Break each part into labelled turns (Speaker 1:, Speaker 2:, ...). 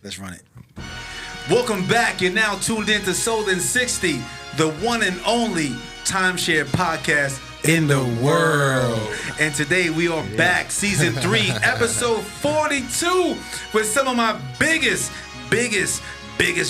Speaker 1: Let's run it. Welcome back. You're now tuned in to Sold in 60, the one and only timeshare podcast in the world. And today we are back, season 3, episode 42, with some of my biggest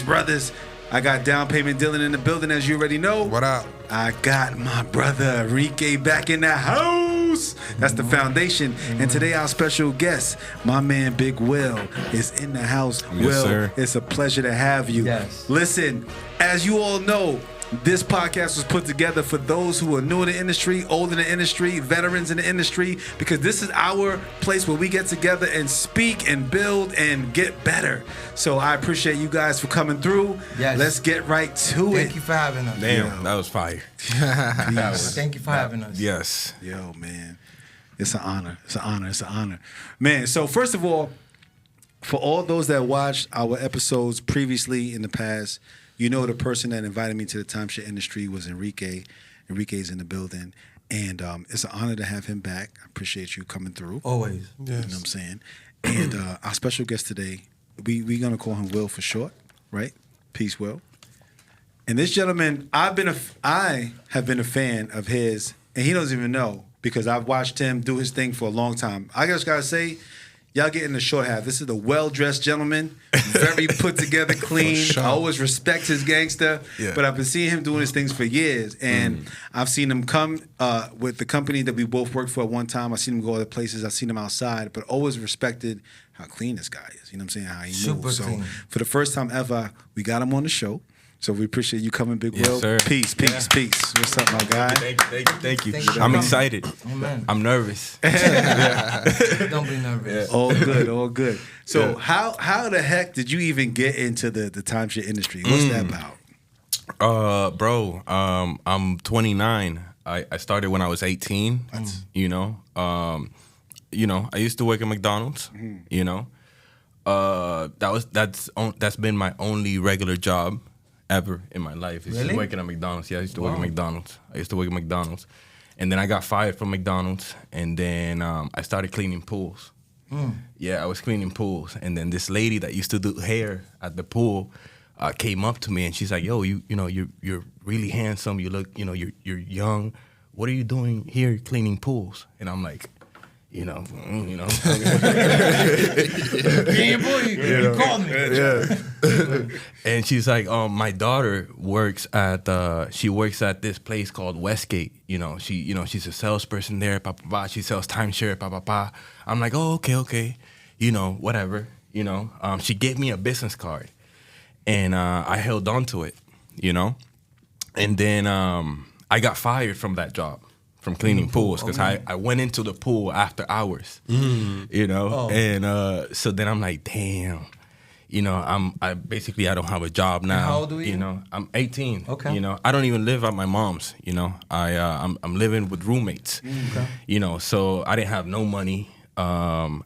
Speaker 1: brothers. I got Down Payment Dillan in the building, as you already know.
Speaker 2: What up?
Speaker 1: I got my brother Enrique back in the house. That's the foundation. And today our special guest, my man Big Will, is in the house.
Speaker 2: Yes,
Speaker 1: Will,
Speaker 2: sir.
Speaker 1: it's a pleasure to have you.
Speaker 3: Yes.
Speaker 1: Listen, as you all know, this podcast was put together for those who are new in the industry, old in the industry, veterans in the industry, because this is our place where we get together and speak and build and get better. So I appreciate you guys for coming through.
Speaker 3: Yes.
Speaker 1: Let's get right to it.
Speaker 3: Thank you for having us.
Speaker 2: Damn, that was fire.
Speaker 3: Thank you for having us.
Speaker 2: Yes.
Speaker 1: Yo, man. It's an honor. It's an honor. It's an honor. Man, so first of all, for all those that watched our episodes previously in the past, you know the person that invited me to the timeshare industry was Enrique. Enrique's in the building. And it's an honor to have him back. I appreciate you coming through.
Speaker 3: Always.
Speaker 1: Yes. You know what I'm saying? And our special guest today, we're going to call him Will for short, right? Peace, Will. And this gentleman, I have been a fan of his, and he doesn't even know because I've watched him do his thing for a long time. I just got to say, y'all get in the short half. This is a well-dressed gentleman, very put together, clean.
Speaker 2: Sure.
Speaker 1: I always respect his gangster, but I've been seeing him doing his things for years, and I've seen him come with the company that we both worked for at one time. I've seen him go other places. I've seen him outside, but always respected how clean this guy is. You know what I'm saying? How he moves.
Speaker 3: Super clean.
Speaker 1: So for the first time ever, we got him on the show. So we appreciate you coming, Big Will.
Speaker 2: Sir.
Speaker 1: Peace. What's up, my guy?
Speaker 2: Thank you.
Speaker 3: Thank you.
Speaker 2: I'm excited.
Speaker 3: Amen.
Speaker 2: I'm nervous.
Speaker 3: Don't be nervous.
Speaker 1: All good. So how the heck did you even get into the timeshare industry? What's that about?
Speaker 2: Bro, I'm 29. I started when I was 18. You know, I used to work at McDonald's. You know, that's been my only regular job ever in my life. It's
Speaker 3: Really?
Speaker 2: working at McDonald's. Yeah, I used to work at McDonald's. And then I got fired from McDonald's, and then I started cleaning pools. Yeah, I was cleaning pools, and then this lady that used to do hair at the pool came up to me, and she's like, "Yo, you're really handsome. You look, you're young. What are you doing here cleaning pools?" And I'm like, you called me. Yeah. And she's like, my daughter works at this place called Westgate. She's a salesperson there. She sells timeshare. I'm like, oh, okay. Whatever. She gave me a business card, and I held on to it. And then I got fired from that job. From cleaning pools, because I went into the pool after hours, and so then I'm like, damn, I don't have a job now.
Speaker 3: And how old are you?
Speaker 2: I'm 18.
Speaker 3: Okay.
Speaker 2: I don't even live at my mom's. I'm living with roommates.
Speaker 3: Okay.
Speaker 2: So I didn't have no money, and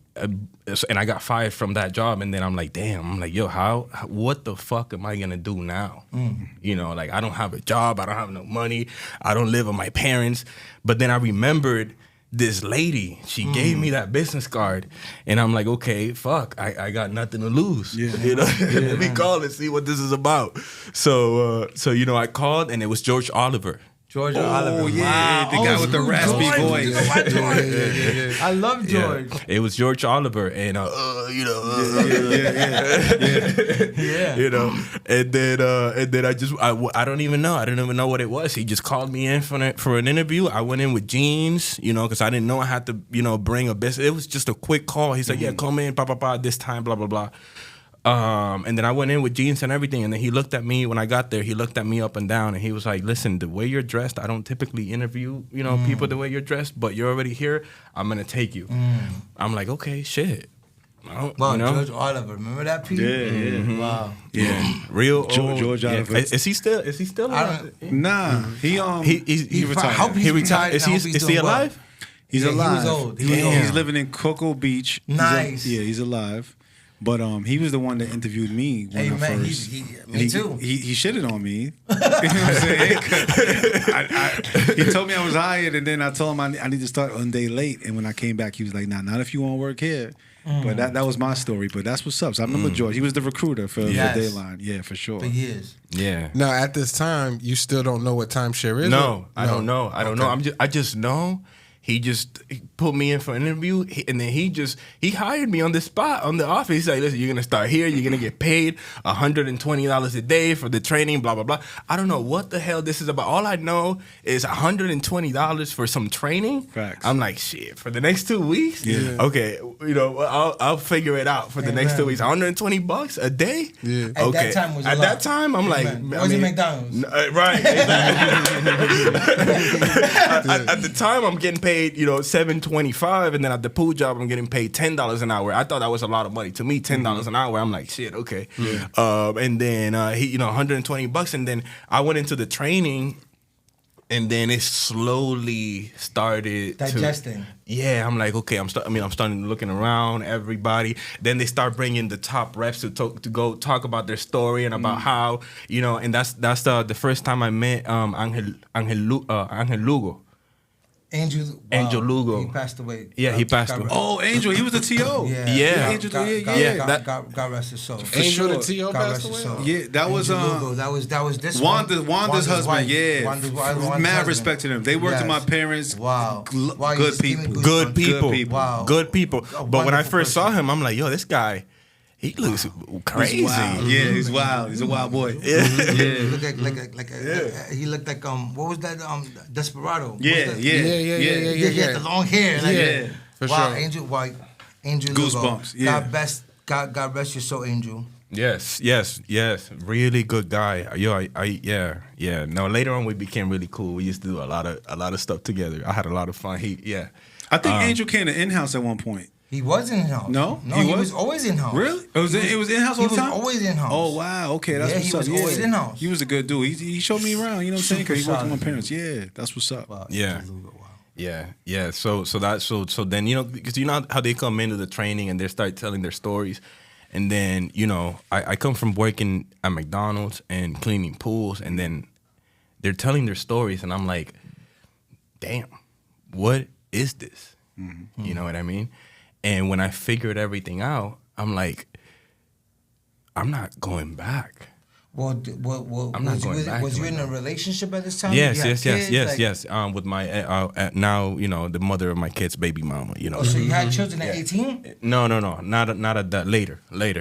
Speaker 2: I got fired from that job, and then I'm like, damn, yo, what the fuck am I gonna do now? I don't have a job, I don't have no money, I don't live with my parents. But then I remembered this lady, she gave me that business card, and I'm like, okay, fuck, I got nothing to lose. Let me call and see what this is about. So I called, and it was George Oliver.
Speaker 3: Oliver.
Speaker 1: Oh, yeah, the guy with the raspy voice.
Speaker 3: I love George.
Speaker 2: Yeah. It was George Oliver, and and then I don't even know. I didn't even know what it was. He just called me in for an interview. I went in with jeans, because I didn't know I had to, bring a business. It was just a quick call. He's like, yeah, come in, this time, blah blah blah. And then I went in with jeans and everything, and then he looked at me when I got there. He looked at me up and down, and he was like, "Listen, the way you're dressed, I don't typically interview, people the way you're dressed, but you're already here. I'm gonna take you." I'm like, "Okay, shit."
Speaker 3: George Oliver, remember that piece?
Speaker 1: Yeah.
Speaker 3: Wow.
Speaker 2: Yeah, real
Speaker 1: George Oliver.
Speaker 2: Is he still?
Speaker 1: Nah, he
Speaker 3: retired.
Speaker 2: He retired. Is he alive?
Speaker 1: He's alive.
Speaker 3: He was old.
Speaker 1: He's living in Cocoa Beach.
Speaker 3: Nice.
Speaker 1: He's alive. But he was the one that interviewed me when
Speaker 3: Hey
Speaker 1: I
Speaker 3: man,
Speaker 1: first.
Speaker 3: me too.
Speaker 1: He shitted on me. You know what I'm saying? He told me I was hired, and then I told him I need to start one day late. And when I came back, he was like, "Nah, not if you want to work here." But that was my story. But that's what's up. So I remember George. He was the recruiter for Dayline. Yeah, for sure.
Speaker 3: For years.
Speaker 2: Yeah.
Speaker 4: Now, at this time, you still don't know what timeshare is?
Speaker 2: No, I don't know. I don't
Speaker 4: Okay.
Speaker 2: know. I just know he put me in for an interview, and then he hired me on the spot on the office. He's like, listen, you're gonna start here. You're gonna get paid $120 a day for the training. Blah blah blah. I don't know what the hell this is about. All I know is $120 for some training.
Speaker 1: Facts.
Speaker 2: I'm like, shit. For the next 2 weeks.
Speaker 1: Yeah.
Speaker 2: Okay. I'll figure it out for the next 2 weeks. $120 a day.
Speaker 4: Yeah.
Speaker 3: At that time was a
Speaker 2: At
Speaker 3: lot.
Speaker 2: that time, I'm like,
Speaker 3: Was it McDonald's?
Speaker 2: Right. At the time, I'm getting paid, $7.25, and then at the pool job, I'm getting paid $10 an hour. I thought that was a lot of money to me. $10 an hour. I'm like, shit, okay. And then he, $120, and then I went into the training, and then it slowly started
Speaker 3: Digesting.
Speaker 2: Yeah, I'm like, okay, I'm starting looking around everybody. Then they start bringing the top reps to go talk about their story and about how, and that's the first time I met Angel Lugo. Angel Lugo.
Speaker 3: He passed away.
Speaker 2: Yeah, he passed away.
Speaker 1: Oh, Angel, he was the TO.
Speaker 2: Yeah.
Speaker 1: Angel,
Speaker 3: God rest his soul.
Speaker 1: For
Speaker 4: Angel
Speaker 1: sure.
Speaker 4: the T.O.
Speaker 3: God
Speaker 4: passed
Speaker 3: rest his
Speaker 4: away?
Speaker 3: soul.
Speaker 1: Yeah, that was
Speaker 3: Angel Lugo. That was this
Speaker 1: Wanda's husband.
Speaker 3: wife.
Speaker 1: Yeah,
Speaker 3: Wanda's
Speaker 1: mad
Speaker 3: husband.
Speaker 1: respect to them. They worked with my
Speaker 3: Yes.
Speaker 1: parents.
Speaker 3: Wow. Wow,
Speaker 1: Good
Speaker 3: he's giving
Speaker 1: people.
Speaker 2: Good people.
Speaker 1: people.
Speaker 3: Wow.
Speaker 2: Good people.
Speaker 3: A
Speaker 2: But when I
Speaker 3: wonderful
Speaker 2: first saw
Speaker 3: person.
Speaker 2: him, I'm like, yo, this guy, he looks crazy.
Speaker 1: He's wild. Yeah, he's wild. He's a wild boy.
Speaker 3: He looked he looked like what was that Desperado?
Speaker 1: Yeah,
Speaker 3: What's that?
Speaker 1: yeah.
Speaker 3: He had the long hair. Like,
Speaker 1: Yeah.
Speaker 4: For
Speaker 3: wow,
Speaker 4: sure.
Speaker 3: Angel
Speaker 1: Goosebumps,
Speaker 3: Lugo.
Speaker 1: yeah.
Speaker 3: God rest your soul, Angel.
Speaker 2: Yes. Really good guy. Yeah. No, later on we became really cool. We used to do a lot of stuff together. I had a lot of fun.
Speaker 1: I think Angel came to in-house at one point.
Speaker 3: He was in house.
Speaker 1: No?
Speaker 3: no,
Speaker 1: He
Speaker 3: he
Speaker 1: was?
Speaker 3: was always in house.
Speaker 1: Really? It was in-house all the time?
Speaker 3: He was always in house.
Speaker 1: Oh, wow. Okay, that's
Speaker 3: Yeah,
Speaker 1: what's
Speaker 3: he
Speaker 1: up.
Speaker 3: was
Speaker 1: Yeah.
Speaker 3: always in-house.
Speaker 1: He was a good dude. He showed me around, you know what I'm saying? Because he worked with my parents. Yeah, that's what's up.
Speaker 3: Wow,
Speaker 2: Yeah.
Speaker 3: Angel Lugo, wow.
Speaker 2: Yeah. So then because you know how they come into the training and they start telling their stories, and then I come from working at McDonald's and cleaning pools, and then they're telling their stories, and I'm like, damn, what is this?
Speaker 1: Mm-hmm.
Speaker 2: You know what I mean? And when I figured everything out, I'm like, I'm not going back.
Speaker 3: Well,
Speaker 2: I'm not going back
Speaker 3: was
Speaker 2: to
Speaker 3: you
Speaker 2: it
Speaker 3: in a
Speaker 2: now.
Speaker 3: relationship at this time?
Speaker 2: Yes.
Speaker 3: You had kids? Like-
Speaker 2: With my now the mother of my kids' baby mama.
Speaker 3: Oh, so you had children at 18?
Speaker 2: No, not at that later.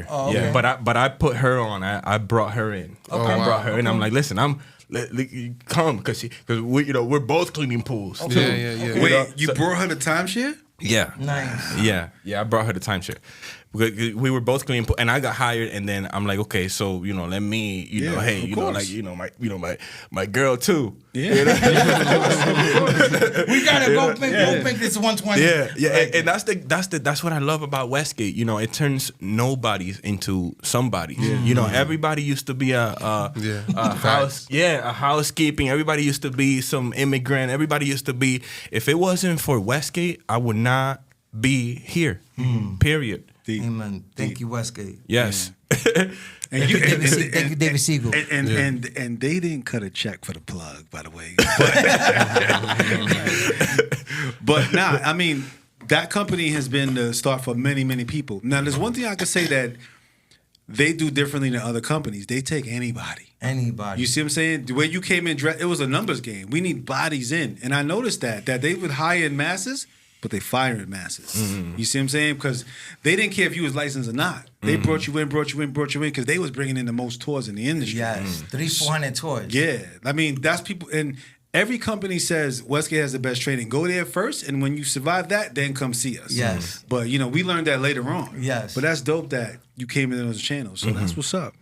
Speaker 3: Oh, okay.
Speaker 2: Yeah, but I put her on. I brought her in.
Speaker 3: Okay.
Speaker 2: I brought her in. I'm like, listen, come because we're both cleaning pools. Too.
Speaker 4: Yeah.
Speaker 1: Wait, you brought her to timeshare?
Speaker 2: Yeah.
Speaker 3: Nice.
Speaker 2: Yeah. I brought her to timeshare. Because we were both cleaning, and I got hired, and then I'm like, okay, so let me,
Speaker 1: Yeah,
Speaker 2: hey,
Speaker 1: of course.
Speaker 2: my girl too.
Speaker 1: Yeah.
Speaker 3: We gotta go make this 120.
Speaker 2: Yeah. And that's what I love about Westgate. It turns nobodies into somebody. Everybody used to be a housekeeping. Everybody used to be some immigrant. Everybody used to be. If it wasn't for Westgate, I would not be here. Period.
Speaker 3: Amen. Thank you, Westgate.
Speaker 2: Yes.
Speaker 1: And
Speaker 3: Thank you, David Siegel.
Speaker 1: And they didn't cut a check for the plug, by the way. But nah, I mean, that company has been the start for many, many people. Now, there's one thing I could say that they do differently than other companies. They take anybody.
Speaker 3: Anybody.
Speaker 1: You see what I'm saying? The way you came in, it was a numbers game. We need bodies in. And I noticed that they would hire in masses, but they fire in masses. You see what I'm saying? Because they didn't care if you was licensed or not. They brought you in because they was bringing in the most tours in the industry.
Speaker 3: Yes. 300-400 tours.
Speaker 1: Yeah. I mean, that's people. And every company says Westgate has the best training. Go there first, and when you survive that, then come see us.
Speaker 3: Yes.
Speaker 1: But, we learned that later on.
Speaker 3: Yes.
Speaker 1: But that's dope that you came in those channels. So that's what's up.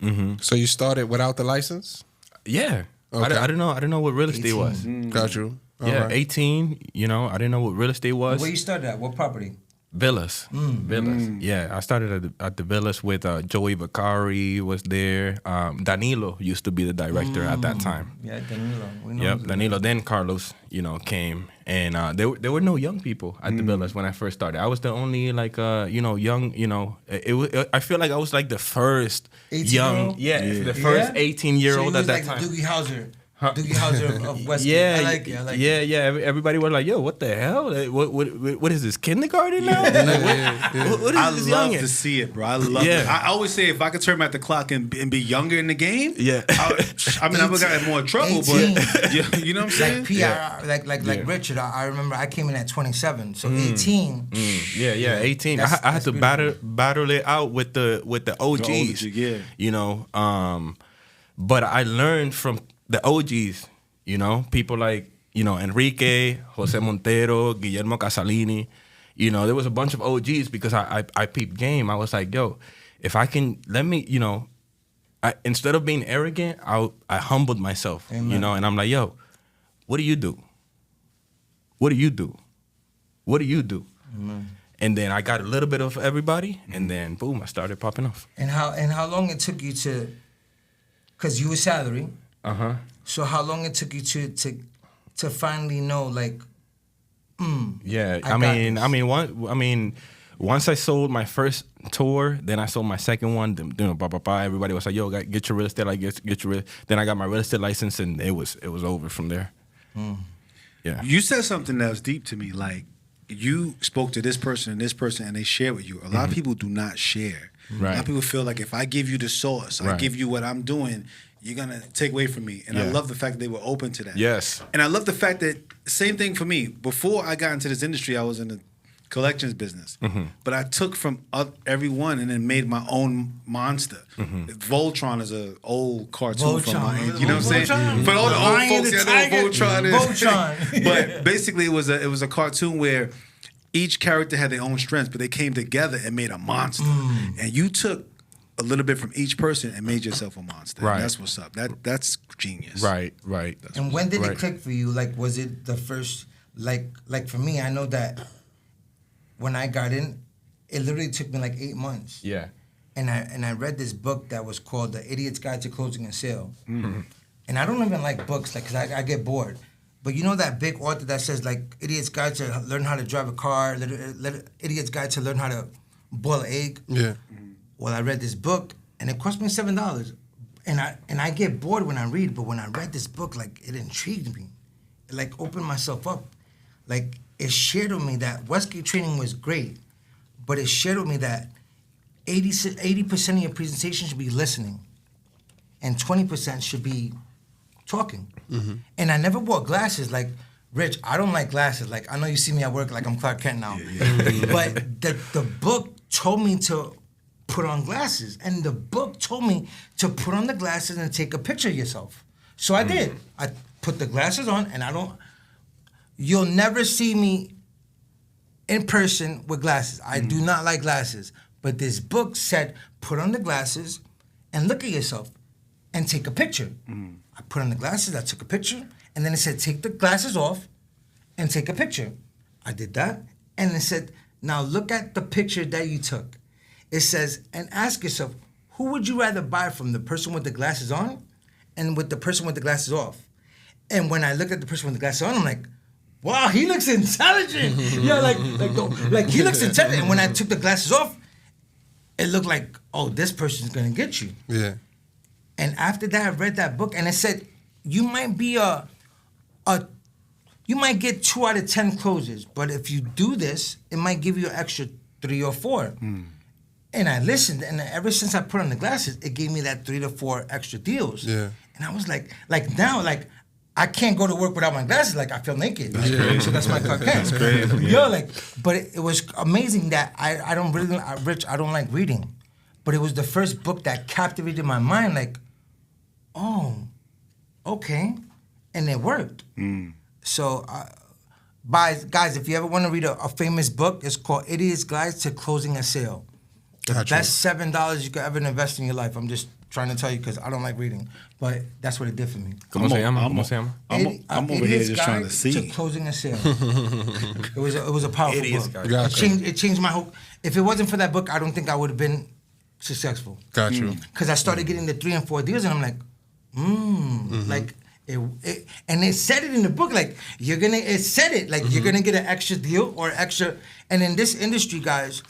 Speaker 4: So you started without the license?
Speaker 2: Yeah.
Speaker 4: Okay.
Speaker 2: I didn't know what real estate was.
Speaker 4: Got you. All
Speaker 2: Yeah,
Speaker 4: right.
Speaker 2: 18. I didn't know what real estate was.
Speaker 3: Where you started at? What property?
Speaker 2: Villas. Villas. Yeah, I started at the Villas with Joey Vicari was there. Danilo used to be the director at that time.
Speaker 3: Yeah, Danilo. We know
Speaker 2: Yep,
Speaker 3: him.
Speaker 2: Danilo. Then Carlos, came And there were no young people at the Villas when I first started. I was the only like young. I feel like I was like the first young, the first 18-year-old at that time.
Speaker 3: Doogie Howser. Doogie Howser of Westgate. I like it.
Speaker 2: Everybody was like, "Yo, what the hell? What is this, kindergarten now?" What
Speaker 1: I
Speaker 2: is this
Speaker 1: love
Speaker 2: youngin'?
Speaker 1: to see it, bro. I love it. I always say if I could turn back the clock and be younger in the game, I mean, I would got in more trouble,
Speaker 3: 18.
Speaker 1: but you know what I'm saying?
Speaker 3: Like Richard, I remember I came in at 27, so 18.
Speaker 2: 18. I had to battle it out with the OGs. But I learned from the OGs, people like, Enrique, Jose Montero, Guillermo Casalini, there was a bunch of OGs because I peeped game. I was like, yo, if I can, instead of being arrogant, I humbled myself, and I'm like, yo, what do you do? What do you do? What do you do? Amen. And then I got a little bit of everybody, and then boom, I started popping off.
Speaker 3: And how long it took you to, because you were salary. So how long it took you to finally know, like,
Speaker 2: once I sold my first tour, then I sold my second one. Everybody was like, "Yo, get your real estate, like get your real." Then I got my real estate license, and it was over from there. Yeah.
Speaker 1: You said something that was deep to me, like you spoke to this person and they shared with you. A lot of people do not share.
Speaker 2: Right.
Speaker 1: A lot of people feel like if I give you the source, I give you what I'm doing, you're going to take away from me. And I love the fact that they were open to that.
Speaker 2: Yes.
Speaker 1: And I love the fact that, same thing for me. Before I got into this industry, I was in the collections business. But I took from everyone and then made my own monster. Voltron is an old cartoon from my age. You know what I'm saying? For all the old folks that know what Voltron is.
Speaker 3: Voltron.
Speaker 1: But basically, it was a cartoon where each character had their own strengths, but they came together and made a monster. And you took a little bit from each person and made yourself a monster.
Speaker 2: Right.
Speaker 1: And that's what's up. That's genius.
Speaker 2: Right.
Speaker 3: And when did it click for you? Like, was it the first, like for me, I know that when I got in, it literally took me like 8 months.
Speaker 2: Yeah.
Speaker 3: And I read this book that was called The Idiot's Guide to Closing a Sale. And I don't even like books, like, because I get bored. But you know that big author that says, like, Idiot's Guide to Learn How to Drive a Car, Idiot's Guide to Learn How to Boil an Egg?
Speaker 4: Yeah.
Speaker 3: Well, I read this book, and it cost me $7. And I get bored when I read, but when I read this book, like, it intrigued me. It, like, opened myself up. Like, it shared with me that Westgate training was great, but it shared with me that 80% of your presentation should be listening, and 20% should be talking. And I never wore glasses. Like, Rich, I don't like glasses. Like, I know you see me at work like I'm Clark Kent now. But the book told me to put on glasses. And the book told me to put on the glasses and take a picture of yourself. So I did. I put the glasses on, and you'll never see me in person with glasses. I do not like glasses. But this book said, put on the glasses and look at yourself and take a picture. I put on the glasses, I took a picture, and then it said, take the glasses off and take a picture. I did that, and it said, now look at the picture that you took. It says, and ask yourself, who would you rather buy from, the person with the glasses on and with the person with the glasses off? And when I looked at the person with the glasses on, I'm like, wow, he looks intelligent. Like he looks intelligent. And when I took the glasses off, it looked like, oh, this person's gonna get you.
Speaker 4: Yeah.
Speaker 3: And after that, I read that book, and it said, you might be you might get 2 out of 10 closes, but if you do this, it might give you an extra 3 or 4. And I listened, and ever since I put on the glasses, it gave me that 3 to 4 extra deals. Yeah. And I was like now, like, I can't go to work without my glasses. Like, I feel naked. So that's my Clark Kent. That's crazy. But it was amazing that I don't really, Rich, I don't like reading. But it was the first book that captivated my mind. Like, oh, okay. And it worked. So, guys, if you ever want to read a famous book, it's called Idiot's Guide to Closing a Sale. The best $7 you could ever invest in your life. I'm just trying to tell you because I don't like reading. But that's what it did for me.
Speaker 2: ¿Cómo se llama?
Speaker 1: I'm over here just trying to see.
Speaker 3: To Closing a Sale. It was a powerful
Speaker 2: Idiot's
Speaker 3: book.
Speaker 2: Gotcha.
Speaker 3: It changed my whole... If it wasn't for that book, I don't think I would have been successful.
Speaker 4: Got you.
Speaker 3: Because I started getting the 3 and 4 deals, and I'm like, like, And it said it in the book, like you're gonna get an extra deal or extra. And in this industry, guys,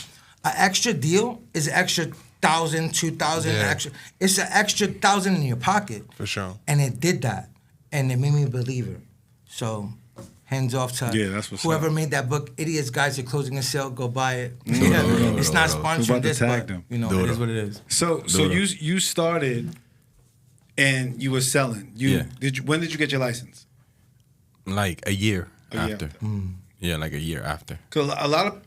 Speaker 3: an extra deal is an extra 1,000, 2,000 extra. It's an extra 1,000 in your pocket.
Speaker 4: For sure.
Speaker 3: And it did that, and it made me a believer. So, hands off to
Speaker 1: that's what's
Speaker 3: whoever
Speaker 1: up.
Speaker 3: made that book. Idiots, guys, are closing a sale. Go buy it. It's not sponsoring
Speaker 1: about to
Speaker 3: this,
Speaker 1: tag
Speaker 3: but
Speaker 1: them.
Speaker 3: you know,
Speaker 2: Do
Speaker 3: it
Speaker 2: it.
Speaker 3: is what it is.
Speaker 1: So you started, and you were selling. When did you get your license?
Speaker 2: Like a year
Speaker 1: A year
Speaker 2: after.
Speaker 1: after.
Speaker 2: Yeah, like a year after.
Speaker 1: Because a lot of,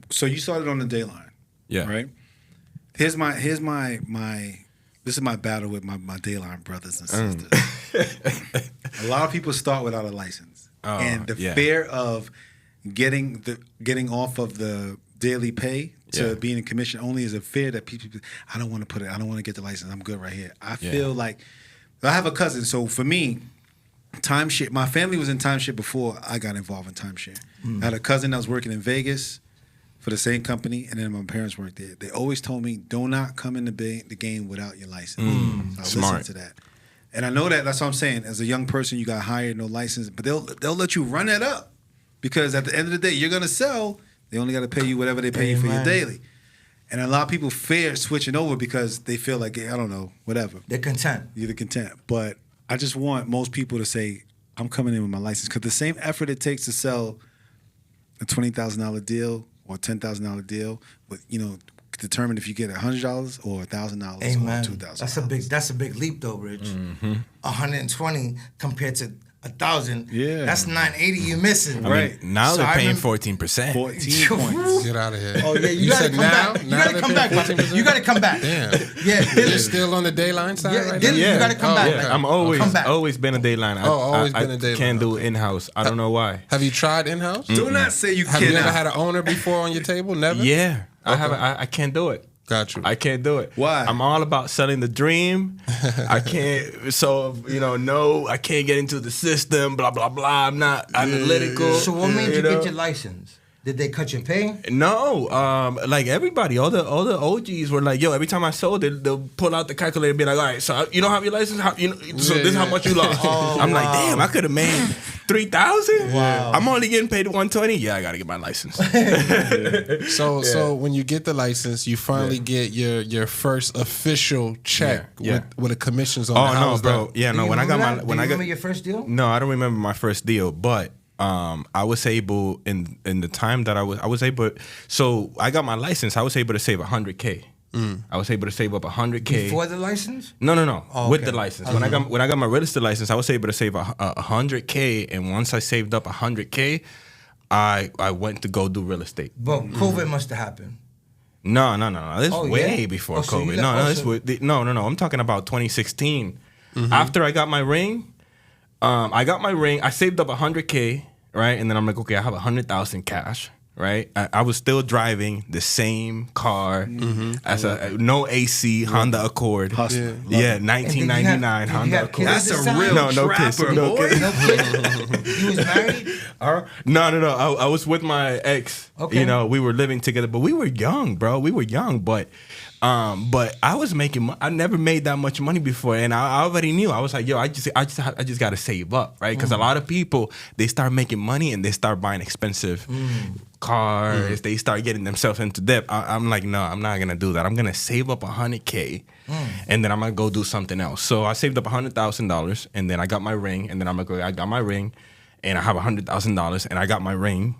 Speaker 1: so you started on the day line.
Speaker 2: Yeah.
Speaker 1: Right. Here's my this is my battle with my Dayline brothers and sisters. A lot of people start without a license, and the fear of getting off of the daily pay to being in commission only is a fear that people. I don't want to get the license. I'm good right here. I feel like I have a cousin. So for me, timeshare. My family was in timeshare before I got involved in timeshare. I had a cousin that was working in Vegas for the same company, and then my parents worked there. They always told me, do not come in the game without your license. So I
Speaker 2: Smart.
Speaker 1: listened to that. And I know that's what I'm saying. As a young person, you got hired, no license, but they'll let you run that up. Because at the end of the day, you're going to sell. They only got to pay you whatever they pay you for your daily. And a lot of people fear switching over because they feel like, I don't know, whatever.
Speaker 3: They're content.
Speaker 1: You're content. But I just want most people to say, I'm coming in with my license. Because the same effort it takes to sell a $20,000 deal or $10,000 deal, but determine if you get $100 or $1,000 or $2,000.
Speaker 3: That's a big leap though, Rich. 120 compared to 1,000.
Speaker 1: Yeah.
Speaker 3: That's 980 you're missing.
Speaker 1: Right.
Speaker 2: Now
Speaker 3: So
Speaker 2: they're
Speaker 3: I
Speaker 2: paying
Speaker 3: remember-
Speaker 2: 14%.
Speaker 1: 14 points.
Speaker 4: Get out of here.
Speaker 3: Oh yeah, you gotta come back. You gotta come back, brother. You gotta come back.
Speaker 4: Damn.
Speaker 3: Yeah,
Speaker 4: You're still on the Dayline side right now?
Speaker 3: You gotta come back.
Speaker 2: Yeah, I'm always been a Dayline.
Speaker 4: Always been a Dayline.
Speaker 2: Can't do it in-house. I don't know why.
Speaker 4: Have you tried in-house?
Speaker 1: Do not say you
Speaker 4: Have you ever
Speaker 1: cannot.
Speaker 4: had an owner before on your table? Never?
Speaker 2: Yeah. I can't do it.
Speaker 4: Got you.
Speaker 2: I can't do it.
Speaker 1: Why?
Speaker 2: I'm all about selling the dream. I can't. So no, I can't get into the system. Blah blah blah. I'm not analytical.
Speaker 3: So what made you
Speaker 2: know?
Speaker 3: get your license? Did they cut your pay?
Speaker 2: No, like everybody, all the OGs were like, yo, every time I sold it, they'll pull out the calculator and be like, all right, so you don't have your license? So this is how much you lost. I'm like, damn, I could have made 3,000.
Speaker 3: Wow.
Speaker 2: I'm only getting paid 120. Yeah, I gotta get my license.
Speaker 4: So when you get the license, you finally get your first official check with the commissions on.
Speaker 2: Oh
Speaker 4: How
Speaker 2: no,
Speaker 4: was
Speaker 2: bro.
Speaker 4: that?
Speaker 2: Yeah, no. When I got my
Speaker 3: Do you remember your first deal?
Speaker 2: No, I don't remember my first deal, but I was able in the time that I was able. So I got my license. I was able to save $100K. I was able to save up $100K
Speaker 3: Before the license?
Speaker 2: No.
Speaker 3: Oh,
Speaker 2: With
Speaker 3: okay.
Speaker 2: the license. When I got my real estate license, I was able to save $100K, and once I saved up $100K, I went to go do real estate.
Speaker 3: But COVID must have happened.
Speaker 2: No. This
Speaker 3: Oh,
Speaker 2: is way
Speaker 3: yeah?
Speaker 2: before
Speaker 3: Oh, so you
Speaker 2: COVID.
Speaker 3: left-
Speaker 2: No. I'm talking about 2016. After I got my ring, I saved up $100K, right? And then I'm like, okay, I have $100,000 cash, right? I was still driving the same car as no AC Honda Accord.
Speaker 1: Hustler.
Speaker 2: Yeah,
Speaker 3: And
Speaker 2: 1999
Speaker 3: did you
Speaker 2: Honda
Speaker 3: have
Speaker 2: Accord.
Speaker 3: kids
Speaker 1: That's
Speaker 3: at
Speaker 1: a
Speaker 3: the time?
Speaker 1: real
Speaker 2: No kids,
Speaker 1: trapper,
Speaker 2: no
Speaker 1: boy.
Speaker 2: kids.
Speaker 3: No kids? You was married?
Speaker 2: No. I was with my ex.
Speaker 3: Okay.
Speaker 2: We were living together, but we were young, bro. We were young, but I was making. I never made that much money before, and I already knew. I was like, yo, I just gotta save up, right? Because a lot of people, they start making money and they start buying expensive cars. They start getting themselves into debt. I'm like, no, I'm not gonna do that. I'm gonna save up $100K, and then I'm gonna go do something else. So I saved up $100,000, and then I got my ring, and then I'm like, I got my ring, and I have $100,000, and I got my ring.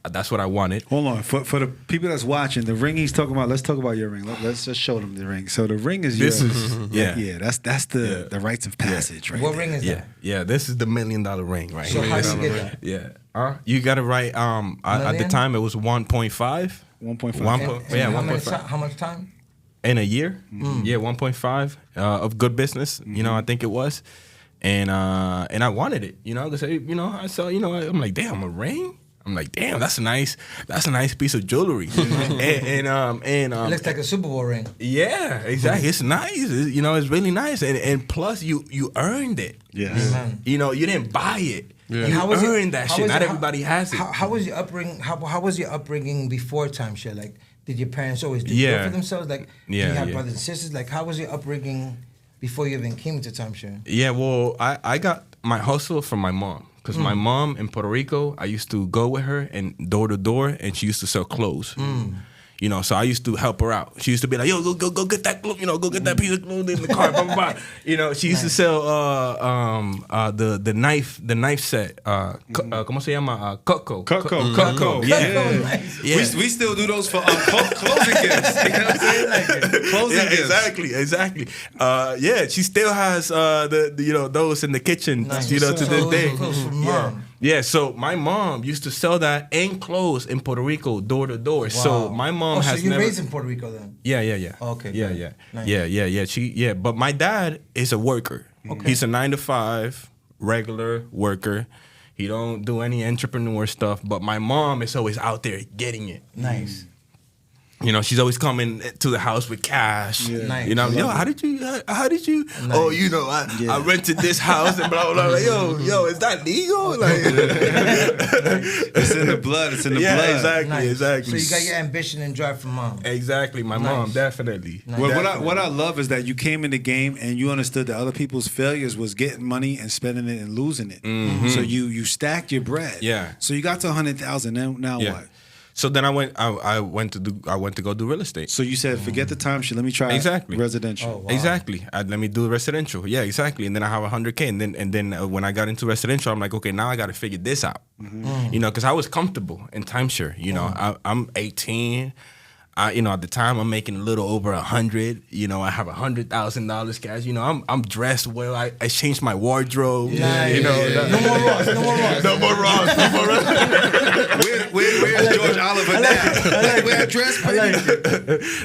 Speaker 2: That's what I wanted.
Speaker 1: Hold on. For the people that's watching, the ring he's talking about, let's talk about your ring. Let's just show them the ring. So the ring is
Speaker 2: This
Speaker 1: your,
Speaker 2: is yeah.
Speaker 1: that's the rites of passage, right?
Speaker 3: What
Speaker 1: there.
Speaker 3: ring is
Speaker 2: Yeah,
Speaker 3: that?
Speaker 2: yeah. This is the $1 million ring right
Speaker 3: So
Speaker 2: here.
Speaker 3: how did you get that?
Speaker 2: Yeah. You got to write. At the
Speaker 3: Million?
Speaker 2: time, it was 1.5.
Speaker 1: 1.5.
Speaker 3: How much time?
Speaker 2: In a year. Yeah, 1.5 of good business. I think it was, and I wanted it. Because I saw. I'm like, damn, a ring. I'm like, damn, that's a nice piece of jewelry. and
Speaker 3: It looks like a Super Bowl ring.
Speaker 2: yeah, exactly. It's nice. It's really nice, and plus you earned it.
Speaker 1: Yes.
Speaker 3: Amen.
Speaker 2: You didn't buy it.
Speaker 4: Yeah.
Speaker 2: You
Speaker 3: How was it-
Speaker 2: earned that
Speaker 3: how
Speaker 2: shit.
Speaker 3: was
Speaker 2: Not
Speaker 3: it-
Speaker 2: everybody has it.
Speaker 3: How was your upbringing? How was your upbringing before timeshare? Like, did your parents always do
Speaker 2: Yeah.
Speaker 3: good for themselves? Like, did
Speaker 2: Yeah,
Speaker 3: you have
Speaker 2: yeah.
Speaker 3: brothers and sisters? Like, how was your upbringing before you even came to timeshare?
Speaker 2: Yeah, well, I got my hustle from my mom. Because my mom in Puerto Rico, I used to go with her and door to door, and she used to sell clothes. You know, so I used to help her out. She used to be like, yo, go get that clothes, you know, go get that piece of clothing in the car, blah, blah, blah. You know, she used to sell the knife set. ¿Cómo se llama? Cutco.
Speaker 1: Cutco.
Speaker 2: Yeah. Yeah.
Speaker 1: We still do those for closing gifts. You know what I'm saying? Like, closing gifts.
Speaker 2: Exactly. Yeah, she still has those in the kitchen, you know, to this day. Yeah, so my mom used to sell that and clothes in Puerto Rico door to door. Wow. So my mom has
Speaker 3: so you're raised in Puerto Rico then?
Speaker 2: Yeah.
Speaker 3: Oh, okay.
Speaker 2: Yeah.
Speaker 3: Nice.
Speaker 2: Yeah. But my dad is a worker. Okay. He's a 9-to-5 regular worker. He don't do any entrepreneur stuff. But my mom is always out there getting it.
Speaker 3: Nice.
Speaker 2: You know, she's always coming to the house with cash. Yeah.
Speaker 3: Nice.
Speaker 2: You know, yo, how did you? Nice. Oh, you know, I rented this house and blah, blah, blah. Like, yo, is that legal? Like,
Speaker 1: it's in the blood. It's in the blood.
Speaker 2: Exactly.
Speaker 3: So you got your ambition and drive from mom.
Speaker 2: Exactly, my mom, definitely.
Speaker 1: Nice. Well, what I love is that you came in the game and you understood that other people's failures was getting money and spending it and losing it. Mm-hmm. So you stacked your bread.
Speaker 2: Yeah.
Speaker 1: So you got to 100,000. Now what?
Speaker 2: So then I went to go do real estate.
Speaker 1: So you said, forget the timeshare. Let me try residential.
Speaker 2: Oh, wow. Exactly. Let me do residential. Yeah, exactly. And then I have 100K. And then when I got into residential, I'm like, okay, now I got to figure this out. Mm-hmm. You know, because I was comfortable in timeshare. You know, I'm 18. At the time I'm making a little over 100. You know, I have $100,000 cash. You know, I'm dressed well. I changed my wardrobe.
Speaker 3: Yeah,
Speaker 2: you know,
Speaker 3: No more Ross.
Speaker 1: Where's George Oliver now? Wear a dress,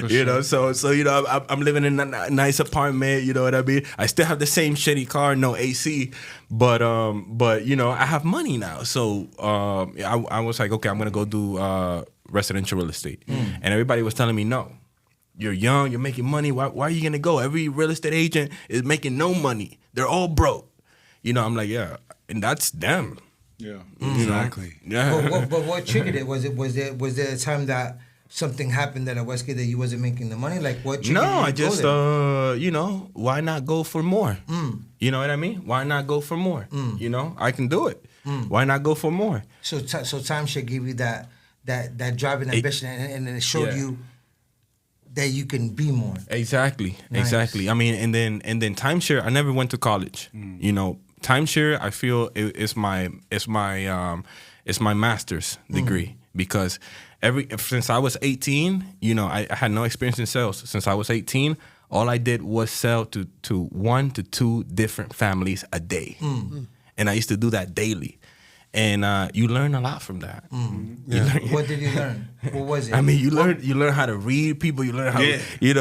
Speaker 2: you know, so you know, I'm living in a nice apartment. You know what I mean? I still have the same shitty car, no AC, but you know, I have money now. So I was like, okay, I'm gonna go do residential real estate. And everybody was telling me, no, you're young, you're making money. Why are you gonna go? Every real estate agent is making no money. They're all broke. You know, I'm like, yeah, and that's them.
Speaker 1: Yeah,
Speaker 2: exactly. Yeah.
Speaker 3: But what triggered it? Was there a time that something happened at Westgate that you wasn't making the money? Like what triggered you?
Speaker 2: No, I just you know, why not go for more? You know what I mean? Why not go for more? You know, I can do it. Why not go for more?
Speaker 3: So timeshare gave you that drive and ambition, and it showed you that you can be more.
Speaker 2: Exactly.
Speaker 3: Nice.
Speaker 2: Exactly. I mean, and then timeshare. I never went to college. You know, timeshare. I feel it's my master's degree because since I was 18, you know, I had no experience in sales. Since I was 18, all I did was sell to 1 to 2 different families a day, and I used to do that daily. And you learn a lot from that.
Speaker 3: What did you learn? What was it?
Speaker 2: I mean, you learn how to read people. You learn how you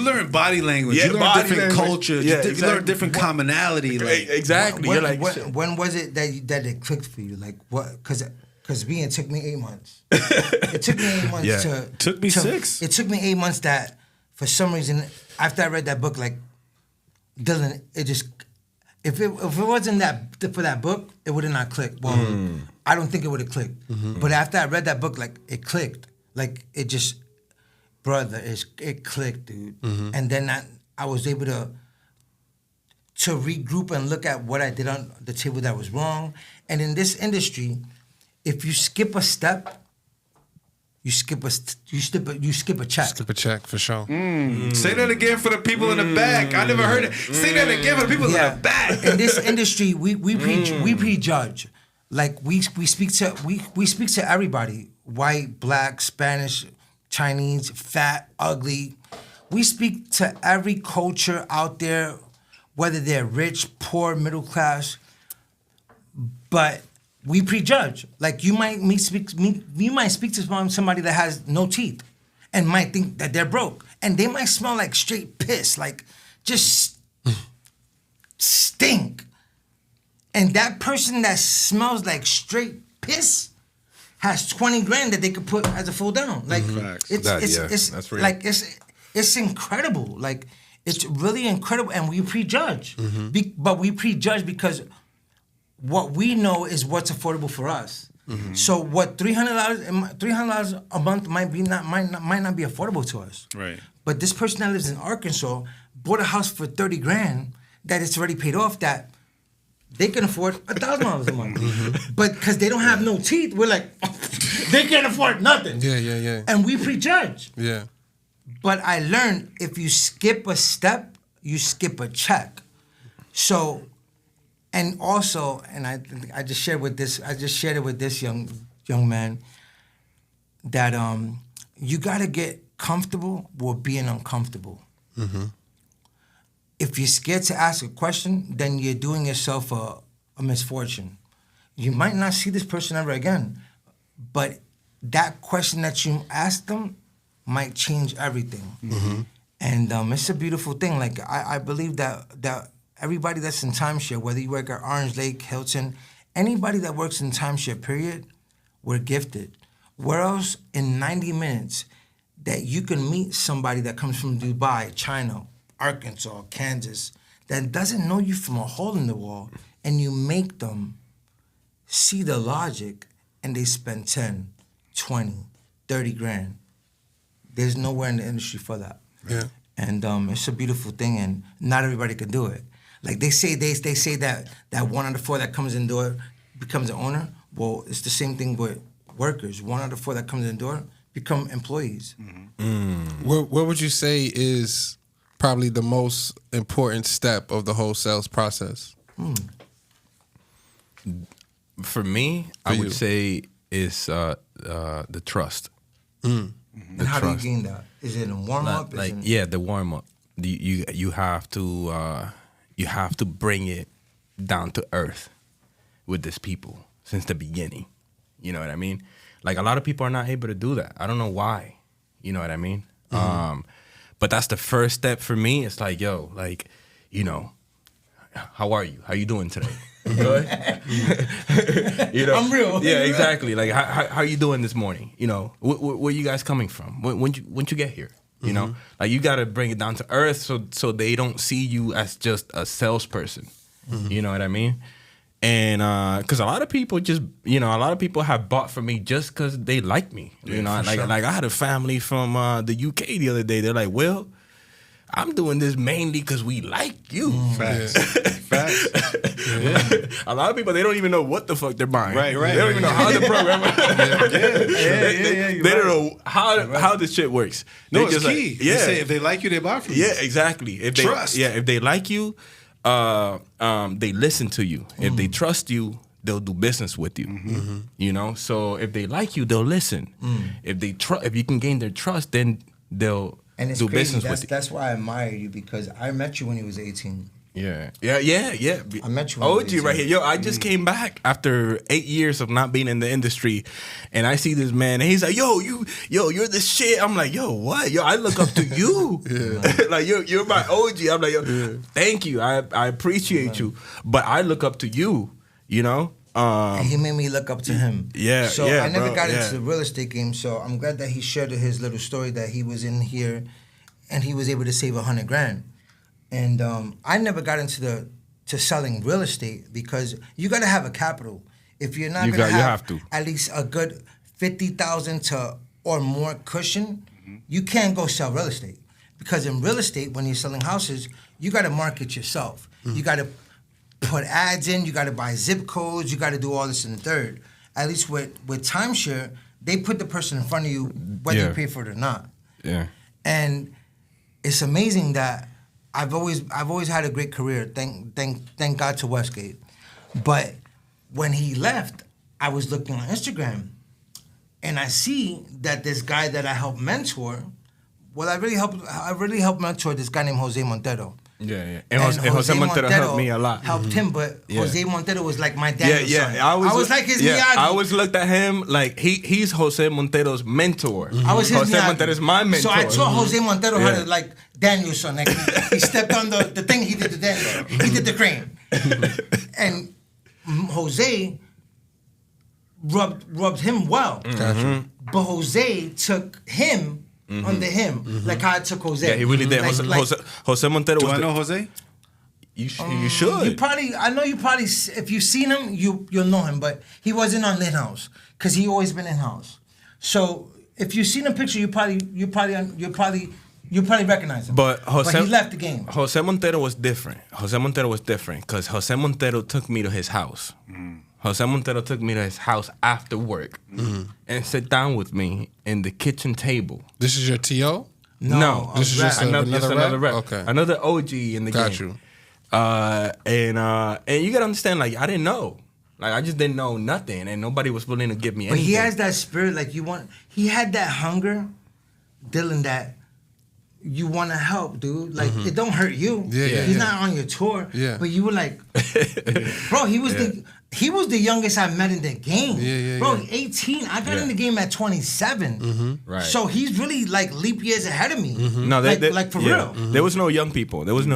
Speaker 1: learn body language. You learn different cultures. You learn different commonality. Like,
Speaker 2: exactly.
Speaker 3: When was it that it clicked for you? Like what? Because it took me 8 months. It took me 8 months to.
Speaker 1: Took me 6.
Speaker 3: It took me 8 months that, for some reason, after I read that book, like Dillan, it just. If it wasn't for that book, it would have not clicked. Well, I don't think it would have clicked. But after I read that book, like it clicked. Like it just, brother, it clicked, dude. And then I was able to regroup and look at what I did on the table that was wrong. And in this industry, if you skip a step, you skip a check.
Speaker 4: Skip a check for sure.
Speaker 1: Say that again for the people in the back. I never heard it. Say that again for the people in the back.
Speaker 3: In this industry, we prejudge. Like we speak to everybody: white, black, Spanish, Chinese, fat, ugly. We speak to every culture out there, whether they're rich, poor, middle class. But we prejudge. Like you might speak to somebody that has no teeth, and might think that they're broke, and they might smell like straight piss, like just stink. And that person that smells like straight piss has 20 grand that they could put as a full down. Like it's
Speaker 2: that's real.
Speaker 3: Like it's incredible. Like it's really incredible, and we prejudge. But we prejudge because what we know is what's affordable for us. So what $300 a month might not be affordable to us.
Speaker 1: Right.
Speaker 3: But this person that lives in Arkansas bought a house for 30 grand that it's already paid off, that they can afford $1,000 a month. But because they don't have no teeth, we're like, they can't afford nothing.
Speaker 4: Yeah.
Speaker 3: And we prejudge.
Speaker 4: Yeah.
Speaker 3: But I learned if you skip a step, you skip a check. So, and also, and I just shared it with this young man, that you gotta get comfortable with being uncomfortable.
Speaker 4: Mm-hmm.
Speaker 3: If you're scared to ask a question, then you're doing yourself a misfortune. You might not see this person ever again, but that question that you asked them might change everything.
Speaker 4: Mm-hmm.
Speaker 3: And it's a beautiful thing. Like, I believe that everybody that's in timeshare, whether you work at Orange Lake, Hilton, anybody that works in timeshare, period, we're gifted. Where else in 90 minutes that you can meet somebody that comes from Dubai, China, Arkansas, Kansas, that doesn't know you from a hole in the wall, and you make them see the logic, and they spend 10, 20, 30 grand. There's nowhere in the industry for that.
Speaker 4: Yeah.
Speaker 3: And it's a beautiful thing, and not everybody can do it. Like they say that 1 out of 4 that comes in the door becomes an owner. Well, it's the same thing with workers. 1 out of 4 that comes in the door become employees.
Speaker 4: What would you say is probably the most important step of the whole sales process?
Speaker 2: For me, I would say is the trust.
Speaker 3: And how do you gain that? Is it a warm up?
Speaker 2: The warm up. You have to bring it down to earth with these people since the beginning. You know what I mean? Like, a lot of people are not able to do that. I don't know why. You know what I mean? But that's the first step for me. It's like, yo, like, you know, how are you? How you doing today? Good? You know?
Speaker 3: I'm real.
Speaker 2: Yeah, exactly. Like, how you doing this morning? You know, where you guys coming from? When you get here? You know, like, you got to bring it down to earth so they don't see you as just a salesperson. You know what I mean? And because a lot of people have bought from me just because they like me. You know, like I had a family from the UK the other day. They're like, well, I'm doing this mainly because we like you.
Speaker 1: Facts. Facts. Yeah.
Speaker 2: A lot of people, they don't even know what the fuck they're buying.
Speaker 1: Right.
Speaker 2: They don't even know how the program. They don't know how this shit works.
Speaker 1: No,
Speaker 2: They
Speaker 1: it's
Speaker 2: just
Speaker 1: key.
Speaker 2: Like, yeah.
Speaker 1: They say if they like you, they buy from you.
Speaker 2: Yeah, exactly. If
Speaker 1: Trust.
Speaker 2: If they like you, they listen to you. If they trust you, they'll do business with you. You know, so if they like you, they'll listen. If you can gain their trust, then they'll
Speaker 3: And it's
Speaker 2: do
Speaker 3: crazy.
Speaker 2: business with you.
Speaker 3: That's why I admire you, because I met you when you was 18.
Speaker 2: Yeah.
Speaker 3: I met you when
Speaker 2: OG
Speaker 3: you were
Speaker 2: right here. Yo, I just came back after 8 years of not being in the industry, and I see this man, and he's like, you're the shit. I'm like, yo, what? Yo, I look up to you. Like, you're my OG. I'm like, yo, thank you. I appreciate you, but I look up to you, you know?
Speaker 3: And he made me look up to him. So I never got into the real estate game, so I'm glad that he shared his little story that he was in here and he was able to save 100 grand. And I never got into selling real estate because you got to have a capital. If you're not going to have at least a good 50,000 or more cushion, you can't go sell real estate. Because in real estate, when you're selling houses, you got to market yourself. You got to put ads in, you got to buy zip codes, you got to do all this in the third. At least with timeshare, they put the person in front of you whether you pay for it or not.
Speaker 2: Yeah.
Speaker 3: And it's amazing that I've always had a great career. Thank God to Westgate. But when he left, I was looking on Instagram, and I see that this guy that I helped mentor, I really helped mentor this guy named Jose Montero.
Speaker 2: Yeah. And Jose Montero helped me a lot.
Speaker 3: Helped him, but Jose Montero was like my dad's son.
Speaker 2: I
Speaker 3: was like his Miyagi.
Speaker 2: I always looked at him like he's Jose Montero's mentor.
Speaker 3: I was his
Speaker 2: Jose
Speaker 3: Miyagi.
Speaker 2: Montero's my mentor.
Speaker 3: So I taught Jose Montero how to like Daniel's son. Like he stepped on the thing, he did the Daniel. He did the crane. And Jose rubbed him well. But Jose took him under him, like how I took Jose.
Speaker 2: Yeah, he really did. Jose Montero.
Speaker 1: Do I know Jose?
Speaker 2: You should.
Speaker 3: If you've seen him, you'll know him. But he wasn't on in-house because he always been in-house. So if you've seen a picture, you probably You probably recognize him.
Speaker 2: But
Speaker 3: he left the game.
Speaker 2: Jose Montero was different. Because Jose Montero took me to his house. Jose Montero took me to his house after work and sat down with me in the kitchen table.
Speaker 4: This is your TO?
Speaker 2: No,
Speaker 4: this is just another rep? Okay.
Speaker 2: Another OG in the game.
Speaker 4: Got you.
Speaker 2: And you gotta understand, like, I didn't know. Like, I just didn't know nothing, and nobody was willing to give me anything.
Speaker 3: But he has that spirit, like, he had that hunger, Dillan, that you want to help, dude. Like, it don't hurt you. He's not on your tour. But you were like, bro, he was the youngest I met in the game. Bro, 18. I got in the game at 27.
Speaker 2: Right.
Speaker 3: So he's really, like, leap years ahead of me.
Speaker 2: No,
Speaker 3: like for real.
Speaker 2: There was no young people. I was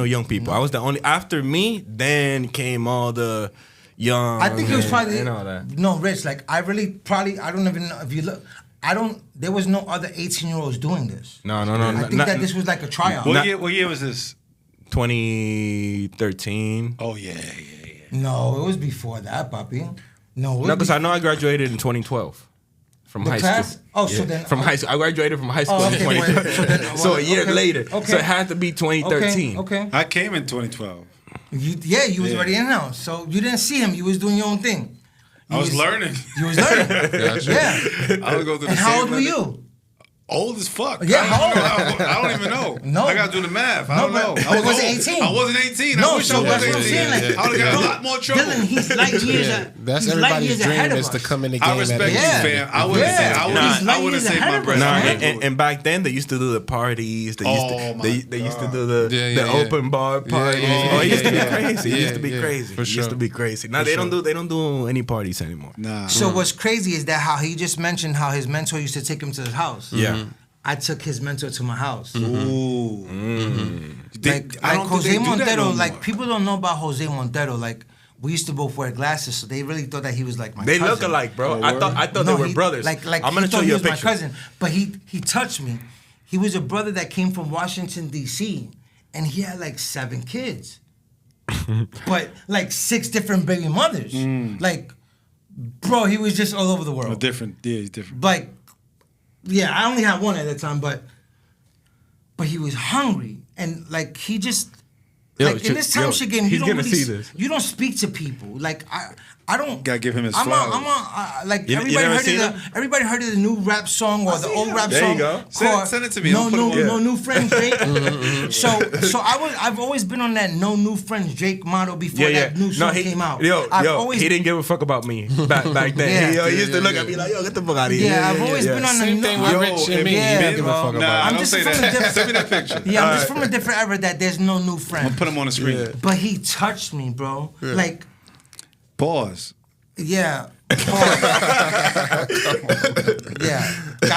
Speaker 2: the only. After me, then came all the young.
Speaker 3: I think it was probably
Speaker 2: and all that.
Speaker 3: No, Rich. Like, I don't even know if you look. There was no other 18-year-olds doing this.
Speaker 2: No.
Speaker 3: I think that this was like a tryout.
Speaker 1: What year was this?
Speaker 2: 2013.
Speaker 1: Oh yeah.
Speaker 3: No, it was before that, papi. No,
Speaker 2: because I know I graduated in 2012 from high
Speaker 3: class?
Speaker 2: school.
Speaker 3: Oh, so then
Speaker 2: from high school, I graduated from high school in 2012. So a year later.
Speaker 3: Okay.
Speaker 2: So it had to be 2013.
Speaker 3: Okay.
Speaker 1: I came in 2012.
Speaker 3: You was already in house, so you didn't see him. You was doing your own thing.
Speaker 1: I was learning.
Speaker 3: You was learning. Yeah.
Speaker 1: I would go through the
Speaker 3: And how old were you?
Speaker 1: Old as fuck.
Speaker 3: Yeah, how old?
Speaker 1: I don't even know.
Speaker 3: No.
Speaker 1: I gotta do the math. I don't know.
Speaker 3: But
Speaker 1: I
Speaker 3: it wasn't 18.
Speaker 1: I wasn't 18.
Speaker 3: No,
Speaker 1: I wish
Speaker 3: so
Speaker 1: I was
Speaker 3: that's
Speaker 1: 18.
Speaker 3: what I'm saying. Like,
Speaker 1: I would have got a lot more trouble.
Speaker 3: Dillan, he's light years.
Speaker 4: That's
Speaker 3: he's light
Speaker 4: everybody's
Speaker 3: years ahead
Speaker 4: dream
Speaker 3: of
Speaker 4: is to
Speaker 3: us.
Speaker 4: come in the game.
Speaker 1: I respect you,
Speaker 3: Yeah.
Speaker 1: fam. I would have saved my breath.
Speaker 2: And back then they used to do the parties. They used to do the open bar parties. Oh, it used to be crazy. It used to be crazy. It used to be crazy. Now they don't do any parties anymore.
Speaker 1: Nah.
Speaker 3: So what's crazy is that how he just mentioned how his mentor used to take him to his house.
Speaker 2: Yeah.
Speaker 3: I took his mentor to my house.
Speaker 1: Ooh.
Speaker 3: Like Jose Montero, like people don't know about Jose Montero. Like we used to both wear glasses, so they really thought that he was like my cousin.
Speaker 2: They look alike, bro. I thought they were brothers.
Speaker 3: Like
Speaker 2: I'm gonna show you a picture.
Speaker 3: My cousin, but he touched me. He was a brother that came from Washington D.C. and he had like 7 kids, but like 6 different baby mothers. Like, bro, he was just all over the world.
Speaker 1: He's different.
Speaker 3: Like, yeah, I only had one at the time, but he was hungry and like he just in this timeshare game, you don't really you don't speak to people. Like I don't
Speaker 1: gotta give him his flowers.
Speaker 3: Like
Speaker 2: You
Speaker 3: everybody heard of the new rap song or the old rap
Speaker 1: there
Speaker 3: song.
Speaker 1: There you go. Send it to me.
Speaker 3: No new friends, Drake. So I've always been on that no new friends Drake model before that new song came out.
Speaker 2: He didn't give a fuck about me back then. He used to look at me like, yo, get the fuck out of here.
Speaker 3: Yeah, I've always been on the
Speaker 4: same thing with Rich and me.
Speaker 3: Yeah,
Speaker 4: You don't give a fuck about.
Speaker 1: I'm just say that. Send me that picture.
Speaker 3: Yeah, I'm just from a different era that there's no new friends.
Speaker 1: I'll put him on the screen.
Speaker 3: But he touched me, bro. Like,
Speaker 1: pause.
Speaker 3: Yeah.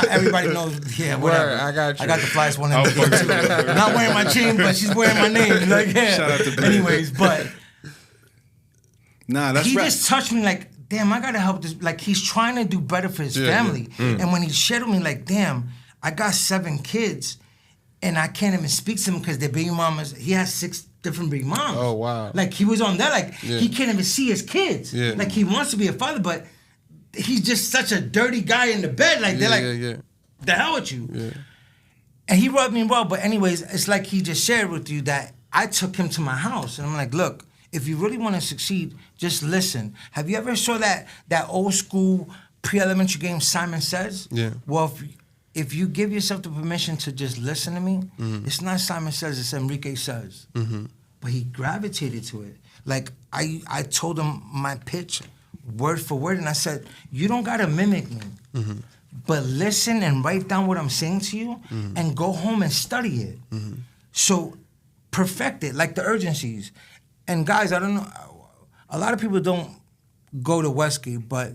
Speaker 3: Everybody knows. Yeah, whatever.
Speaker 4: I got you.
Speaker 3: I got the flyest one in the game too. Not wearing my chain, but she's wearing my name. Like, yeah.
Speaker 1: Shout out to Blake.
Speaker 3: Anyways, but
Speaker 1: that's
Speaker 3: he
Speaker 1: right.
Speaker 3: just touched me like, damn, I gotta help this. Like, he's trying to do better for his family. And when he shared with me, like, damn, I got 7 kids, and I can't even speak to them because their baby mamas. He has 6 different baby moms.
Speaker 4: Oh, wow.
Speaker 3: Like, he was on that. Like, he can't even see his kids.
Speaker 4: Yeah.
Speaker 3: Like, he wants to be a father, but he's just such a dirty guy in the bed. Like, they're like, the hell with you. Yeah. And he rubbed me well. But anyways, it's like he just shared with you that I took him to my house. And I'm like, look, if you really want to succeed, just listen. Have you ever saw that old school pre-elementary game, Simon Says?
Speaker 4: Yeah.
Speaker 3: Well, if you give yourself the permission to just listen to me, it's not Simon Says, it's Enrique Says. But he gravitated to it. Like, I told him my pitch word for word, and I said, you don't gotta mimic me, but listen and write down what I'm saying to you, and go home and study it. So perfect it, like the urgencies. And guys, I don't know, a lot of people don't go to Westgate, but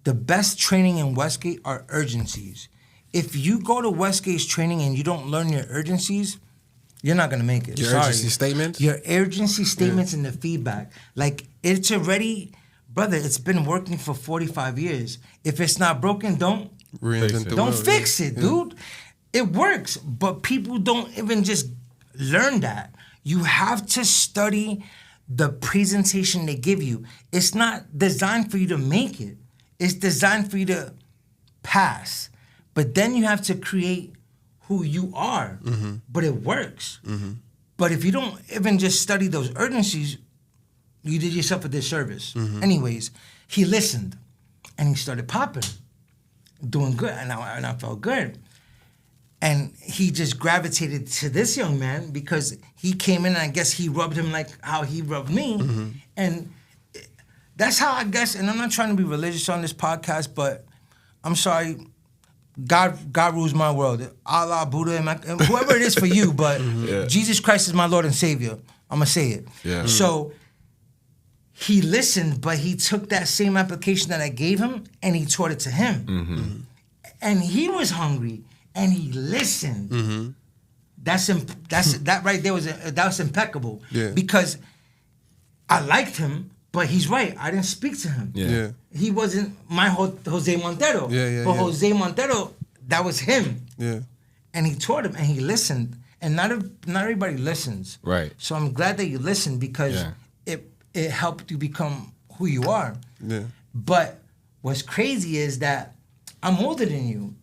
Speaker 3: the best training in Westgate are urgencies. If you go to Westgate's training and you don't learn your urgencies, you're not gonna make it.
Speaker 4: Your urgency statements?
Speaker 3: Your urgency statements and the feedback. Like, it's already, brother, it's been working for 45 years. If it's not broken, don't fix it, dude. It works, but people don't even just learn that. You have to study the presentation they give you. It's not designed for you to make it. It's designed for you to pass. But then you have to create who you are, but it works. But if you don't even just study those urgencies, you did yourself a disservice. Anyways, he listened, and he started popping, doing good, and I felt good. And he just gravitated to this young man because he came in, and I guess he rubbed him like how he rubbed me. And that's how I guess, and I'm not trying to be religious on this podcast, but I'm sorry, God rules my world. Allah, Buddha, and whoever it is for you, but Jesus Christ is my Lord and Savior. I'm going to say it. So he listened, but he took that same application that I gave him, and he taught it to him. And he was hungry, and he listened. That right there that was impeccable. Because I liked him, but he's right. I didn't speak to him. He wasn't my Jose Montero. But Jose Montero, that was him. And he taught him, and he listened. And not everybody listens.
Speaker 2: Right.
Speaker 3: So I'm glad that you listened because it helped you become who you are. But what's crazy is that I'm older than you.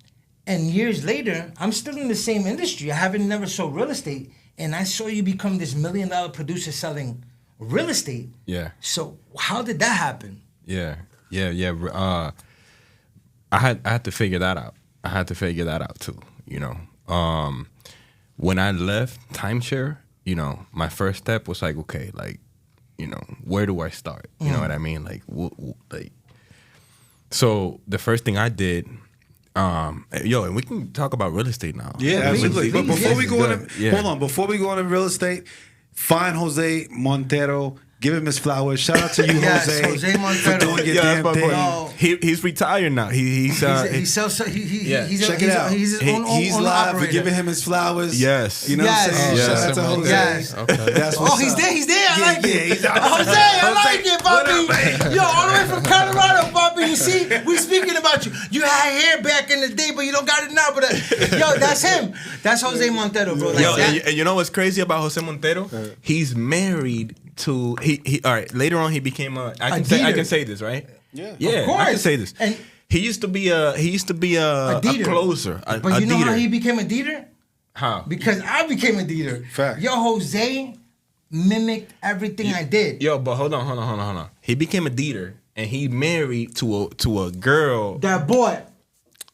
Speaker 3: And years later, I'm still in the same industry. I haven't never sold real estate. And I saw you become this $1 million producer selling real estate. So how did that happen?
Speaker 2: I had to figure that out. I had to figure that out too. You know, when I left TIMESHARE, you know, my first step was like, okay, like, you know, where do I start? You know what I mean? Like, so the first thing I did. And we can talk about real estate now.
Speaker 1: Absolutely. But before we go hold on. Before we go into real estate, find Jose Montero. Give him his flowers. Shout out to you,
Speaker 3: Jose Montero.
Speaker 1: for doing your damn thing.
Speaker 2: He's retired now. He's
Speaker 1: check it out.
Speaker 3: He's his own
Speaker 1: live.
Speaker 3: operator.
Speaker 1: We're giving him his flowers.
Speaker 2: Yes.
Speaker 1: You know what I'm saying?
Speaker 3: Yes.
Speaker 1: Shout out to Jose.
Speaker 3: Yes.
Speaker 4: Okay.
Speaker 1: That's what's
Speaker 3: He's
Speaker 1: up.
Speaker 3: there. He's there. I like it.
Speaker 1: He's out.
Speaker 3: Jose, I like it,
Speaker 1: What
Speaker 3: Bobby.
Speaker 1: up, man?
Speaker 3: Yo, all the way from Colorado, Bobby. You see, we speaking about you. You had hair back in the day, but you don't got it now. But yo, that's him. That's Jose Montero, bro. Like
Speaker 2: and you know what's crazy about Jose Montero? He's married to he. All right, later on he became a. I can say this, right? Yeah,
Speaker 3: of course.
Speaker 2: I can say this.
Speaker 3: And
Speaker 2: he used to be a closer.
Speaker 3: But you know how he became a dealer?
Speaker 2: How?
Speaker 3: Because I became a dealer.
Speaker 1: Fact.
Speaker 3: Yo, Jose mimicked everything I did.
Speaker 2: Yo, but hold on. He became a dealer, and he married to a girl
Speaker 3: That bought.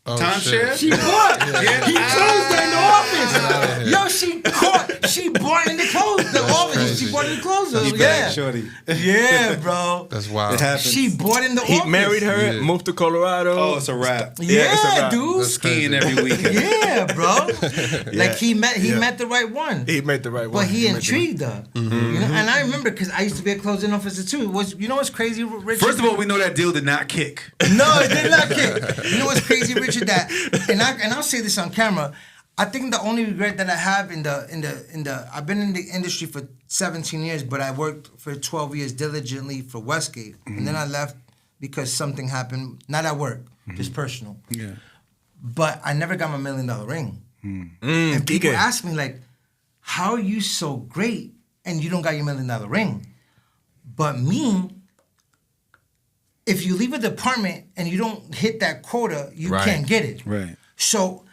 Speaker 1: TIMESHARE?
Speaker 3: She bought. He closed her in the office. Yo, she bought in the office. She bought in the closer. Yeah.
Speaker 1: Shorty.
Speaker 3: Yeah, bro.
Speaker 4: That's wild.
Speaker 1: It happens.
Speaker 3: She bought in the office.
Speaker 2: He married her, moved to Colorado.
Speaker 1: Oh, it's a wrap.
Speaker 3: Yeah,
Speaker 2: it's a wrap.
Speaker 3: dude.
Speaker 1: Skiing every weekend.
Speaker 3: Yeah, bro. Like he met the right one.
Speaker 2: He made the right one.
Speaker 3: But he intrigued her. You know? And I remember because I used to be a closing officer too. You know what's crazy, Richard?
Speaker 1: First of all, we know that deal did not kick.
Speaker 3: No, it did not kick. You know what's crazy, Richard? That and I'll say this on camera. I think the only regret that I have in the I've been in the industry for 17 years, but I worked for 12 years diligently for Westgate, and then I left because something happened. Not at work, just personal.
Speaker 1: Yeah.
Speaker 3: But I never got my $1 million ring. And people
Speaker 2: DK.
Speaker 3: ask me like, "How are you so great and you don't got your $1 million ring?" But me. If you leave a department and you don't hit that quota, you can't get it.
Speaker 1: Right.
Speaker 3: So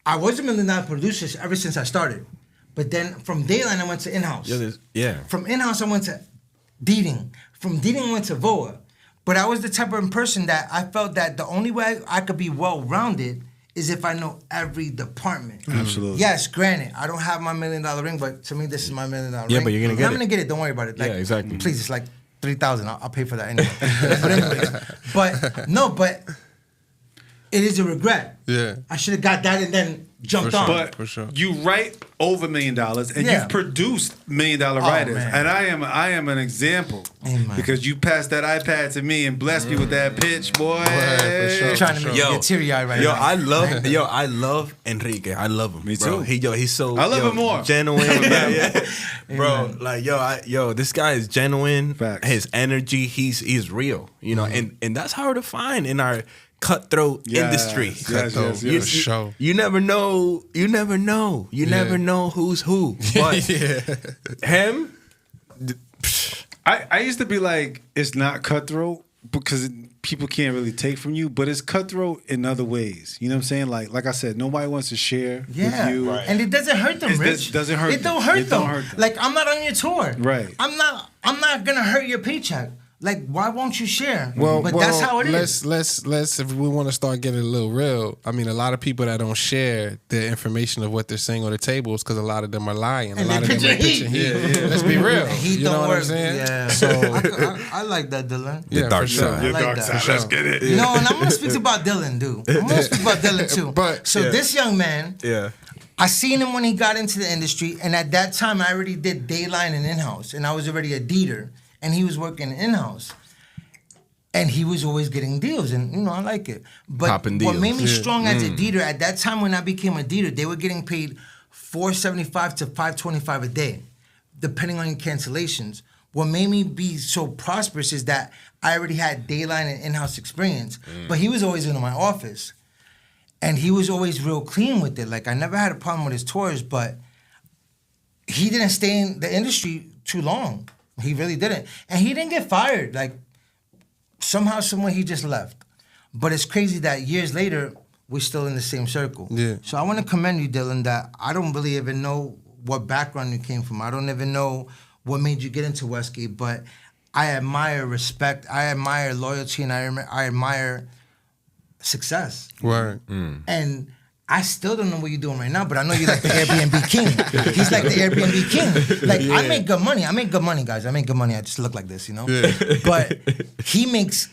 Speaker 3: I was a $1 million producer ever since I started. But then from Dayline, I went to in-house. From in-house, I went to Deeding. From Deeding, I went to VOA. But I was the type of person that I felt that the only way I could be well-rounded is if I know every department.
Speaker 1: Absolutely.
Speaker 3: Yes, granted, I don't have my $1 million ring, but to me, this is my $1 million ring.
Speaker 2: Yeah, but you're going to get it.
Speaker 3: I'm going to get it. Don't worry about it. Like,
Speaker 2: exactly.
Speaker 3: Please, it's like $3,000. I'll pay for that anyway. but it is a regret.
Speaker 4: Yeah.
Speaker 3: I should have got that and then jumped on.
Speaker 1: But
Speaker 4: For sure.
Speaker 1: you write over $1 million, and
Speaker 3: Yeah.
Speaker 1: you've produced $1 million writers,
Speaker 3: man.
Speaker 1: and I am an example
Speaker 3: Amen.
Speaker 1: because you passed that iPad to me and blessed me with that pitch, boy.
Speaker 4: For sure.
Speaker 3: I'm trying to make you get teary-eyed right now.
Speaker 2: I love Enrique. I love him.
Speaker 1: Me too.
Speaker 2: Bro. He's so
Speaker 1: I love him more.
Speaker 2: genuine. Bro, like this guy is genuine.
Speaker 1: Facts.
Speaker 2: His energy, he's real. You know, and that's hard to find in our cutthroat industry.
Speaker 1: Yes.
Speaker 2: You,
Speaker 4: For sure.
Speaker 2: you never know. You never know who's who. But him,
Speaker 1: I used to be like, it's not cutthroat because people can't really take from you, but it's cutthroat in other ways. You know what I'm saying? Like I said, nobody wants to share with you.
Speaker 3: Right. And it doesn't hurt them, Rich.
Speaker 1: It doesn't hurt.
Speaker 3: It don't hurt them.
Speaker 1: Hurt them.
Speaker 3: Like, I'm not on your tour.
Speaker 1: Right.
Speaker 3: I'm not gonna hurt your paycheck. Like, why won't you share?
Speaker 4: Well,
Speaker 3: that's how it is.
Speaker 4: Let's if we want to start getting a little real, I mean, a lot of people that don't share the information of what they're saying on the table is because a lot of them are lying.
Speaker 3: And
Speaker 4: a lot of them are pitching heat.
Speaker 1: Yeah.
Speaker 4: Let's be real.
Speaker 3: Heat
Speaker 4: You know
Speaker 3: don't
Speaker 4: what
Speaker 3: work.
Speaker 4: I'm saying?
Speaker 3: Yeah.
Speaker 4: So
Speaker 3: I like that, Dillan.
Speaker 4: yeah,
Speaker 2: The dark
Speaker 4: for sure.
Speaker 2: side.
Speaker 3: I like
Speaker 1: Dark
Speaker 3: that.
Speaker 1: side. Let's get it.
Speaker 3: No, and I'm gonna speak about Dillan, dude. I'm gonna speak about Dillan too.
Speaker 4: But-
Speaker 3: so this young man, I seen him when he got into the industry, and at that time I already did dayline and in-house, and I was already a dealer, and he was working in-house. And he was always getting deals, and I like it. But
Speaker 2: Popping
Speaker 3: what
Speaker 2: deals.
Speaker 3: made me strong as a dealer at that time when I became a dealer, they were getting paid $475 to $525 a day, depending on your cancellations. What made me be so prosperous is that I already had dayline and in-house experience, but he was always in my office, and he was always real clean with it. Like, I never had a problem with his tours, but he didn't stay in the industry too long. He really didn't, and he didn't get fired. Like, somehow, somewhere, he just left. But it's crazy that years later, we're still in the same circle.
Speaker 4: Yeah.
Speaker 3: So I want to commend you, Dillan, that I don't really even know what background you came from. I don't even know what made you get into Westgate, but I admire respect, I admire loyalty, and I admire success.
Speaker 4: Right.
Speaker 3: And I still don't know what you're doing right now, but I know you're like the Airbnb king. He's like the Airbnb king. Like, I make good money. I make good money, guys. I make good money. I just look like this,
Speaker 4: Yeah.
Speaker 3: But he makes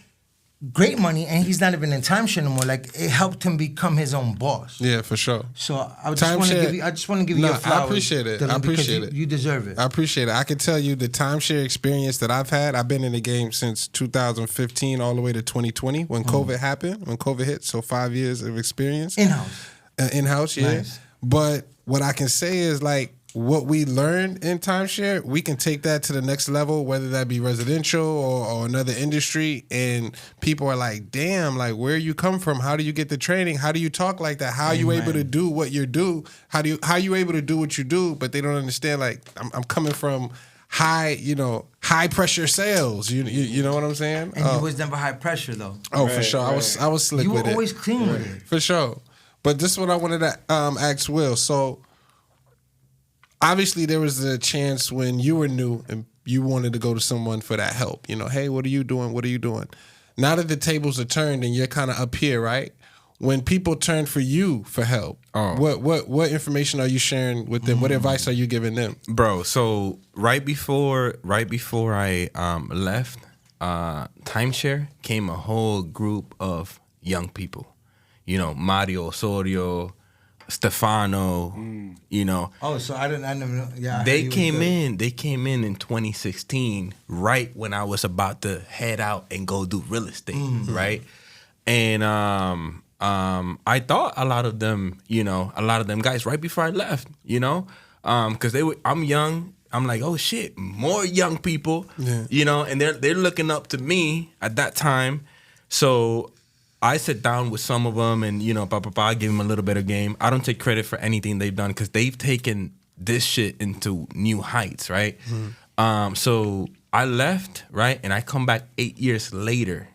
Speaker 3: great money, and he's not even in timeshare anymore. Like, it helped him become his own boss.
Speaker 4: Yeah, for sure.
Speaker 3: So I just want to give you. I just want to give you your flowers.
Speaker 4: I appreciate it.
Speaker 3: Dylan,
Speaker 4: I appreciate
Speaker 3: because
Speaker 4: it.
Speaker 3: You deserve it.
Speaker 4: I appreciate it. I can tell you the timeshare experience that I've had. I've been in the game since 2015 all the way to 2020 when COVID happened, when COVID hit. So 5 years of experience.
Speaker 3: In-house.
Speaker 4: In-house, yeah.
Speaker 3: Nice.
Speaker 4: But what I can say is, like, what we learned in timeshare, we can take that to the next level, whether that be residential or another industry. And people are like, damn, like, where you come from? How do you get the training? How do you talk like that? How are you able to do what you do? How are you able to do what you do? But they don't understand, like, I'm coming from high pressure sales. You know what I'm saying?
Speaker 3: And you was never high pressure, though.
Speaker 4: Oh, for sure.
Speaker 1: Right.
Speaker 4: I was slick
Speaker 3: You were
Speaker 4: with it.
Speaker 3: always clean with it.
Speaker 4: For sure. But this is what I wanted to ask Will. So, obviously, there was a chance when you were new and you wanted to go to someone for that help. Hey, what are you doing? What are you doing? Now that the tables are turned and you're kind of up here, right? When people turn for you for help, what information are you sharing with them? What advice are you giving them?
Speaker 2: Bro, so right before I left timeshare, came a whole group of young people. Mario Osorio, Stefano,
Speaker 3: Oh, so I never know. Yeah.
Speaker 2: They came in 2016, right when I was about to head out and go do real estate, right? And I thought a lot of them guys right before I left, because I'm young. I'm like, oh shit, more young people, and they're looking up to me at that time. So I sit down with some of them and, I give them a little bit of game. I don't take credit for anything they've done because they've taken this shit into new heights, right? So I left, right? And I come back 8 years later,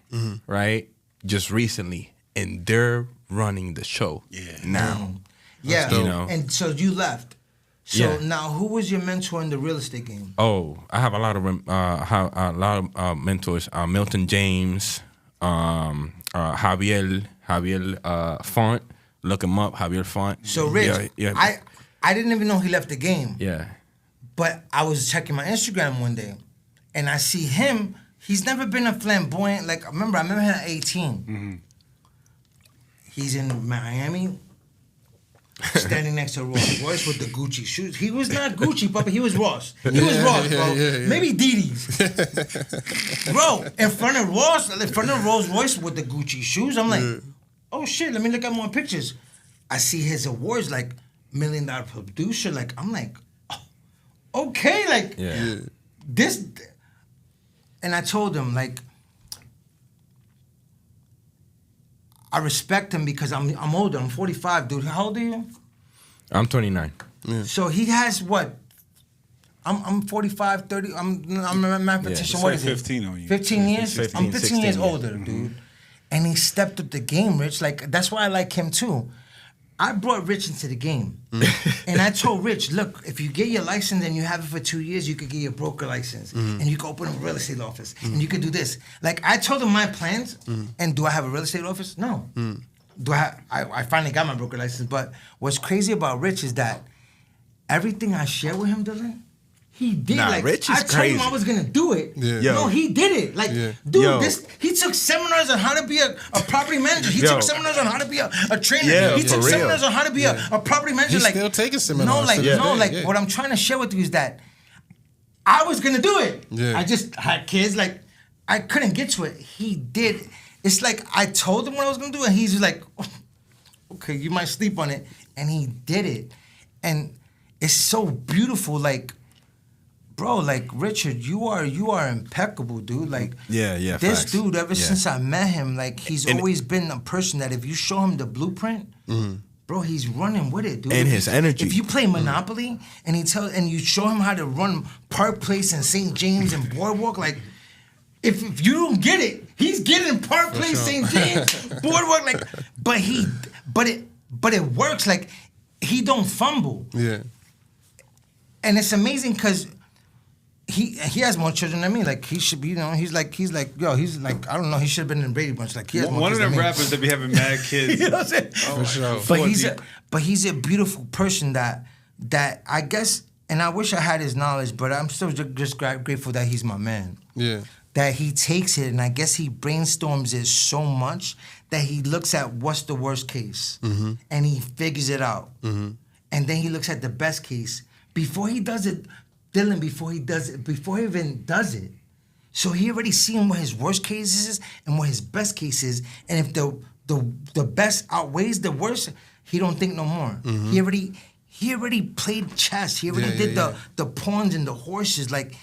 Speaker 2: right? Just recently. And they're running the show now.
Speaker 3: Yeah. And so you left. So now, who was your mentor in the real estate game?
Speaker 2: Oh, I have a lot of mentors. Milton James, Javier Font. Look him up, Javier Font.
Speaker 3: So Rich, I didn't even know he left the game.
Speaker 2: Yeah.
Speaker 3: But I was checking my Instagram one day, and I see him. He's never been a flamboyant. Like, I remember him at 18. He's in Miami, standing next to Rolls Royce with the Gucci shoes. He was not Gucci, Papa. He was Ross. He was Ross, bro. Maybe Didi's. Bro, in front of Rolls Royce with the Gucci shoes. I'm like, oh shit, let me look at more pictures. I see his awards, like $1 million producer. Like, I'm like, oh, okay, like this. And I told him, like, I respect him because I'm older. I'm 45, dude. How old are you?
Speaker 2: I'm 29.
Speaker 3: So he has what? I'm 45, 30. I'm a mathematician.
Speaker 1: It's
Speaker 3: What
Speaker 1: like
Speaker 3: is it?
Speaker 1: 15 on you.
Speaker 3: 15 years?
Speaker 2: 15,
Speaker 3: I'm 15 years
Speaker 2: 16, yeah.
Speaker 3: older, dude. And he stepped up the game, Rich. Like, that's why I like him, too. I brought Rich into the game. And I told Rich, look, if you get your license and you have it for 2 years, you could get your broker license. And you could open a real estate office. And you could do this. Like, I told him my plans. And do I have a real estate office? No. Do I finally got my broker license. But what's crazy about Rich is that everything I share with him, Dylan, he did.
Speaker 2: Nah,
Speaker 3: like,
Speaker 2: Rich is
Speaker 3: I told
Speaker 2: crazy.
Speaker 3: him I was gonna do it.
Speaker 4: Yeah.
Speaker 2: Yo.
Speaker 3: No, he did it. Like,
Speaker 4: Yeah.
Speaker 3: dude,
Speaker 2: Yo.
Speaker 3: he took seminars on how to be a property manager. He
Speaker 2: Yo.
Speaker 3: took seminars on how to be a trainer.
Speaker 2: Yeah,
Speaker 3: he
Speaker 2: for
Speaker 3: took
Speaker 2: real.
Speaker 3: seminars on how to be a property manager.
Speaker 4: He's
Speaker 3: like,
Speaker 4: still taking seminars
Speaker 3: No, like,
Speaker 4: to this
Speaker 3: no,
Speaker 4: day,
Speaker 3: like,
Speaker 4: yeah.
Speaker 3: what I'm trying to share with you is that I was gonna do it.
Speaker 4: Yeah.
Speaker 3: I just had kids. Like, I couldn't get to it. He did. It's like I told him what I was gonna do, and he's just like, okay, you might sleep on it, and he did it, and it's so beautiful. Like, bro, like, Richard, you are impeccable, dude. Like,
Speaker 2: Yeah,
Speaker 3: this
Speaker 2: facts.
Speaker 3: dude, ever
Speaker 2: Yeah.
Speaker 3: since I met him, like, he's
Speaker 2: And-
Speaker 3: always been a person that if you show him the blueprint, bro, he's running with it, dude.
Speaker 2: And
Speaker 3: If
Speaker 2: his
Speaker 3: you-
Speaker 2: energy.
Speaker 3: If you play Monopoly and you show him how to run Park Place and St. James and Boardwalk, like, if you don't get it, he's getting Park Place, St. James, Boardwalk, like, but it works. Like, he don't fumble.
Speaker 4: Yeah.
Speaker 3: And it's amazing because he has more children than me. Like, he should be, he's like, I don't know, he should have been in the Brady Bunch. Like, he has more
Speaker 1: One of
Speaker 3: kids
Speaker 1: them
Speaker 3: than me.
Speaker 1: rappers that be having mad kids.
Speaker 3: You know what I'm saying?
Speaker 4: For sure.
Speaker 3: But he's a beautiful person that I guess, and I wish I had his knowledge, but I'm still just grateful that he's my man.
Speaker 4: Yeah.
Speaker 3: That he takes it, and I guess he brainstorms it so much that he looks at what's the worst case, and he figures it out. And then he looks at the best case. Before he does it, Dylan, before he even does it, so he already seen what his worst case is and what his best case is, and if the best outweighs the worst, he don't think no more. He already played chess. He already did the pawns and the horses, like,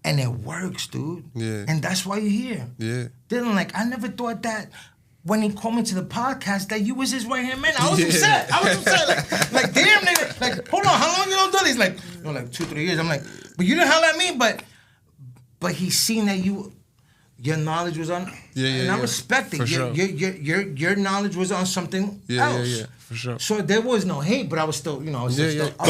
Speaker 3: and it works, dude.
Speaker 4: Yeah.
Speaker 3: And that's why you're here.
Speaker 4: Yeah.
Speaker 3: Dylan, like, I never thought that when he called me to the podcast that you was his right hand man. I was
Speaker 4: Yeah.
Speaker 3: upset. Like, damn, nigga. Like, hold on, how long you don't do this? Like, like 2-3 years. I'm like, but you didn't holler at me, but he seen that your knowledge was on, and I respect it.
Speaker 4: For sure.
Speaker 3: Your knowledge was on something else.
Speaker 4: Yeah, for sure.
Speaker 3: So there was no hate, but I was still, I was
Speaker 4: Yeah,
Speaker 3: still,
Speaker 4: yeah.
Speaker 3: I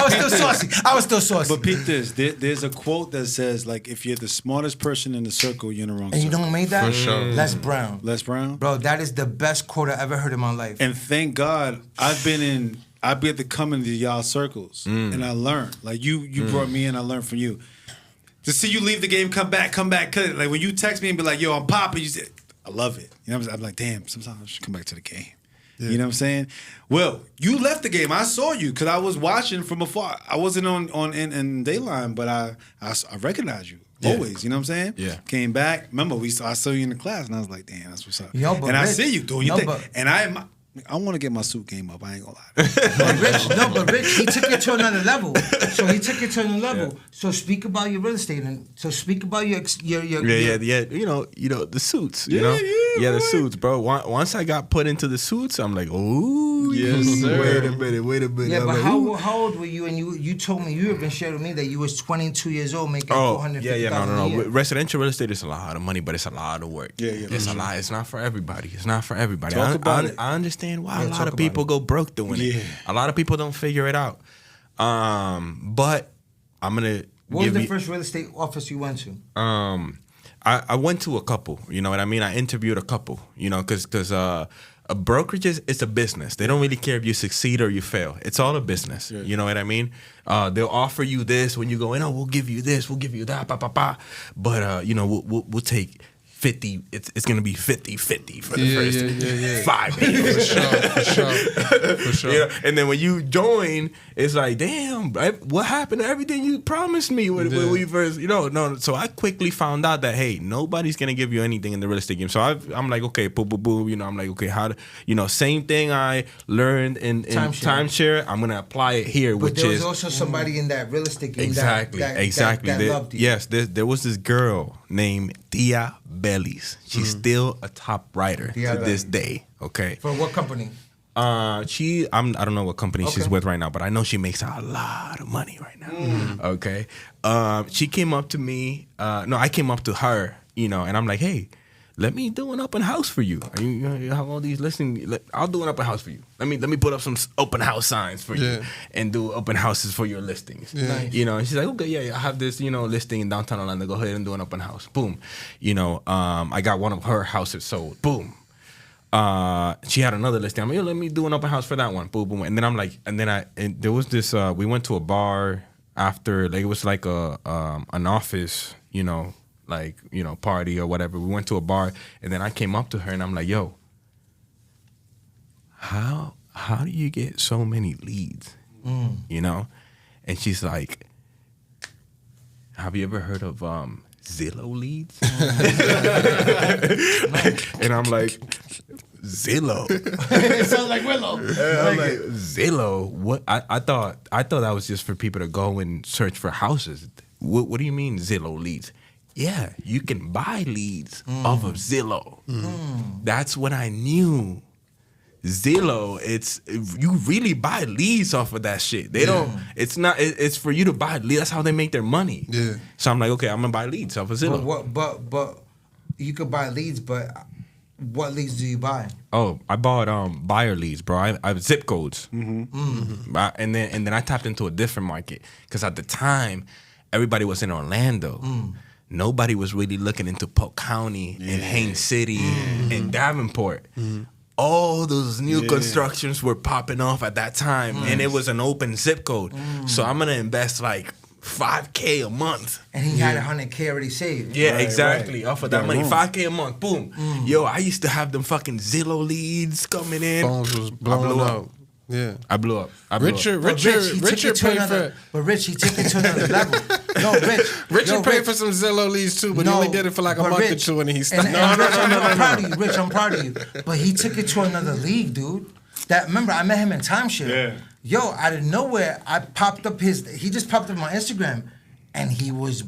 Speaker 3: was still saucy. I was still saucy.
Speaker 1: But peep this. There's a quote that says, like, if you're the smartest person in the circle, you're in the wrong
Speaker 3: And you
Speaker 1: circle.
Speaker 3: don't make that?
Speaker 4: For sure.
Speaker 3: Les Brown.
Speaker 1: Les Brown?
Speaker 3: Bro, that is the best quote I ever heard in my life.
Speaker 1: And thank God I've been able to come into y'all circles and I learned. Like, you brought me in, I learned from you. To see you leave the game, come back. Cause like when you text me and be like, yo, I'm popping, you say, I love it. You know what I'm saying? I'm like, damn, sometimes I should come back to the game.
Speaker 4: Yeah.
Speaker 1: You know what I'm saying? Well, you left the game. I saw you because I was watching from afar. I wasn't on in Dayline, but I recognized you.
Speaker 2: Yeah.
Speaker 1: Always, you know what I'm saying?
Speaker 2: Yeah.
Speaker 1: Came back. Remember, I saw you in the class, and I was like, "Damn, that's what's up."
Speaker 3: Yo, but
Speaker 1: and I
Speaker 3: Rich-
Speaker 1: see you doing your
Speaker 3: no,
Speaker 1: thing.
Speaker 3: but-
Speaker 1: And I want to get my suit game up. I ain't gonna lie.
Speaker 3: But Rich, he took it to another level. So he took it to another level.
Speaker 2: Yeah.
Speaker 3: So speak about your real estate, and so speak about your
Speaker 2: Yeah. You know the suits. You
Speaker 1: Yeah,
Speaker 2: know,
Speaker 1: yeah,
Speaker 2: the
Speaker 1: boy.
Speaker 2: suits, bro. Once I got put into the suits, I'm like, oh,
Speaker 1: Yes, sir.
Speaker 2: Wait a minute.
Speaker 3: Yeah,
Speaker 2: I'm
Speaker 3: but
Speaker 2: like,
Speaker 3: how
Speaker 2: ooh.
Speaker 3: old were you? And you told me you have been sharing with me that you was 22 years old making
Speaker 2: Oh,
Speaker 3: $450,000
Speaker 2: no.
Speaker 3: a year.
Speaker 2: Residential real estate is a lot of money, but it's a lot of work.
Speaker 1: Yeah,
Speaker 2: It's
Speaker 1: for
Speaker 2: a lot. It's not for everybody. It's not for everybody.
Speaker 1: Talk about it.
Speaker 2: I understand why
Speaker 3: Yeah,
Speaker 2: a lot
Speaker 3: talk
Speaker 2: of people
Speaker 3: about
Speaker 2: go broke doing it.
Speaker 1: Yeah.
Speaker 2: A lot of people don't figure it out. But I'm gonna
Speaker 3: What was
Speaker 2: give
Speaker 3: the
Speaker 2: you.
Speaker 3: first real estate office you went to?
Speaker 2: I went to a couple, you know what I mean? I interviewed a couple, you know, because a brokerage is a business. They don't really care if you succeed or you fail. It's all a business.
Speaker 1: Yeah.
Speaker 2: You know what I mean? They'll offer you this when you go in. Oh, we'll give you this. We'll give you that. But we'll take 50. It's gonna be 50-50 for the first 5 years.
Speaker 4: For sure.
Speaker 2: You know? And then when you join, it's like, damn, what happened to everything you promised me when we first, no. So I quickly found out that, hey, nobody's going to give you anything in the real estate game. So I'm like, okay, boom. I'm like, okay, how to, same thing I learned in timeshare, I'm going to apply it here,
Speaker 3: But
Speaker 2: which
Speaker 3: there was
Speaker 2: is.
Speaker 3: also somebody in that real estate game
Speaker 2: Exactly.
Speaker 3: that loved you.
Speaker 2: Yes, there was this girl named Tia Bellis. She's still a top writer
Speaker 3: Tia
Speaker 2: to this day. Okay.
Speaker 3: For what company?
Speaker 2: I don't know what company she's with right now, but I know she makes a lot of money right now. Okay. She came up to me. I came up to her, and I'm like, hey, let me do an open house for you. You have all these listening. I'll do an open house for you. Let me put up some open house signs for you and do open houses for your listings.
Speaker 4: Yeah.
Speaker 2: Nice. And she's like, okay, yeah, I have this, listing in downtown Orlando. Go ahead and do an open house. Boom. I got one of her houses sold. Boom. She had another listing. I'm like, let me do an open house for that one. Boom, boom. And then I'm like, and there was this. We went to a bar after, it was like an office, party or whatever. We went to a bar, and then I came up to her and I'm like, yo, how do you get so many leads? And she's like, have you ever heard of Zillow leads? And I'm like, Zillow.
Speaker 3: It sounds like Willow.
Speaker 2: I'm like, Zillow? What? I thought that was just for people to go and search for houses. What do you mean Zillow leads? Yeah, you can buy leads off of Zillow. That's when I knew Zillow. You really buy leads off of that shit. They don't. It's for you to buy leads. That's how they make their money.
Speaker 4: Yeah.
Speaker 2: So I'm like, okay, I'm gonna buy leads off of Zillow.
Speaker 3: But you could buy leads, but what leads do you buy?
Speaker 2: Oh, I bought buyer leads, bro. I have zip codes, and then I tapped into a different market because at the time everybody was in Orlando. Nobody was really looking into Polk County and Haines City and Davenport. All those new constructions were popping off at that time, and it was an open zip code. So I'm gonna invest like $5K a month.
Speaker 3: And he had $100K already saved.
Speaker 2: Yeah, exactly. Off of that money, $5K a month. Boom. Yo, I used to have them fucking Zillow leads coming in.
Speaker 4: Phones was blowing up. Yeah,
Speaker 2: I blew up.
Speaker 4: Richard paid for.
Speaker 3: But Rich, he took it to another level. No,
Speaker 4: Richard paid for some Zillow leads too, but he only did it for like a month or two, and he stopped.
Speaker 3: No. I'm proud of you, Rich. I'm proud of you. But he took it to another league, dude. Remember, I met him in TIMESHARE. Yeah. Yo, out of nowhere, I popped up he just popped up on Instagram, and he was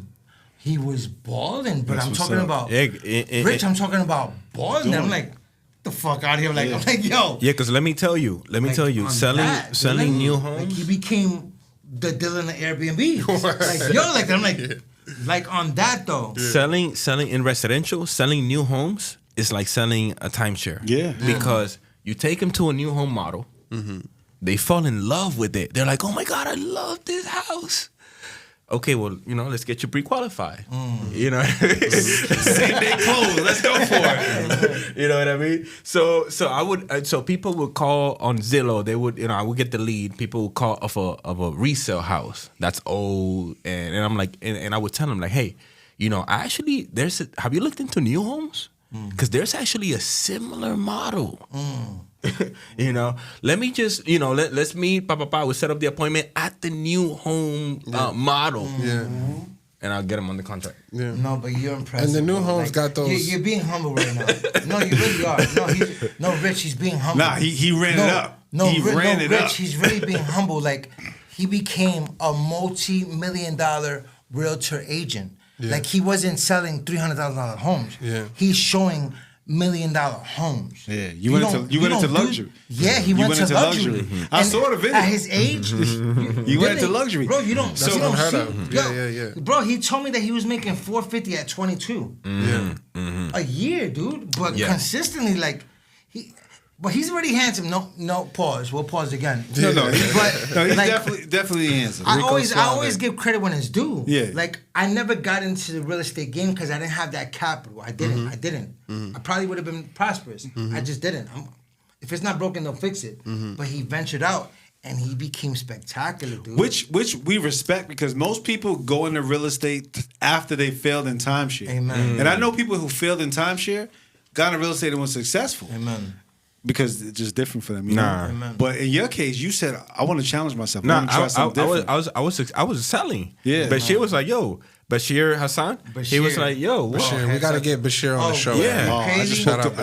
Speaker 3: balling. But I'm talking about Rich. I'm talking about balling. I'm like, the fuck out of here! I'm like, yo.
Speaker 2: Yeah, because let me tell you, selling new homes.
Speaker 3: Like he became the Dillan of Airbnb. Like on that though.
Speaker 2: Yeah. Selling in residential, selling new homes is like selling a timeshare. Yeah. Because you take them to a new home model. They fall in love with it. They're like, oh my God, I love this house. Okay, well, let's get you pre-qualified. Same day close. Let's go for it. You know what I mean? So people would call on Zillow. They would, I would get the lead. People would call of a resale house that's old, and I'm like, and I would tell them like, hey, have you looked into new homes? Because there's actually a similar model. Let me just, let's meet, we'll set up the appointment at the new home model. Yeah. And I'll get him on the contract.
Speaker 3: Yeah. No, but you're impressive.
Speaker 4: And the new homes got those.
Speaker 3: You're being humble right now. No, you really are. No, Rich, he's being humble.
Speaker 1: Nah, he ran it up.
Speaker 3: Rich, he's really being humble. Like, he became a multi-million-dollar realtor agent. Yeah. Like, he wasn't selling $300,000 homes. Yeah. He's showing $1 million homes.
Speaker 1: Yeah, you went into luxury.
Speaker 3: He went to luxury.
Speaker 1: I saw the video.
Speaker 3: At his age,
Speaker 1: you went into luxury,
Speaker 3: bro. You don't.
Speaker 4: That's
Speaker 3: you
Speaker 4: what
Speaker 3: don't
Speaker 4: I'm
Speaker 3: see.
Speaker 4: heard of. Yeah.
Speaker 3: Bro, he told me that he was making $450 at 22. A year, dude. But consistently, like But he's already handsome. No, pause. We'll pause again.
Speaker 1: No, he's definitely handsome.
Speaker 3: I always give credit when it's due. Yeah. Like, I never got into the real estate game because I didn't have that capital. I didn't. I probably would have been prosperous. I just didn't. If it's not broken, don't fix it. But he ventured out and he became spectacular, dude.
Speaker 1: Which we respect, because most people go into real estate after they failed in timeshare.
Speaker 3: Amen.
Speaker 1: And I know people who failed in timeshare, got into real estate and was successful.
Speaker 3: Amen.
Speaker 1: Because it's just different for them, you know? But in your case, you said, I want to challenge myself. I want to try something different.
Speaker 2: I was selling.
Speaker 1: Yeah.
Speaker 2: Bashir was like, yo, Bashir Hassan. He was like, yo,
Speaker 4: Bashir, we got to get Bashir on the show.
Speaker 2: Yeah.
Speaker 1: I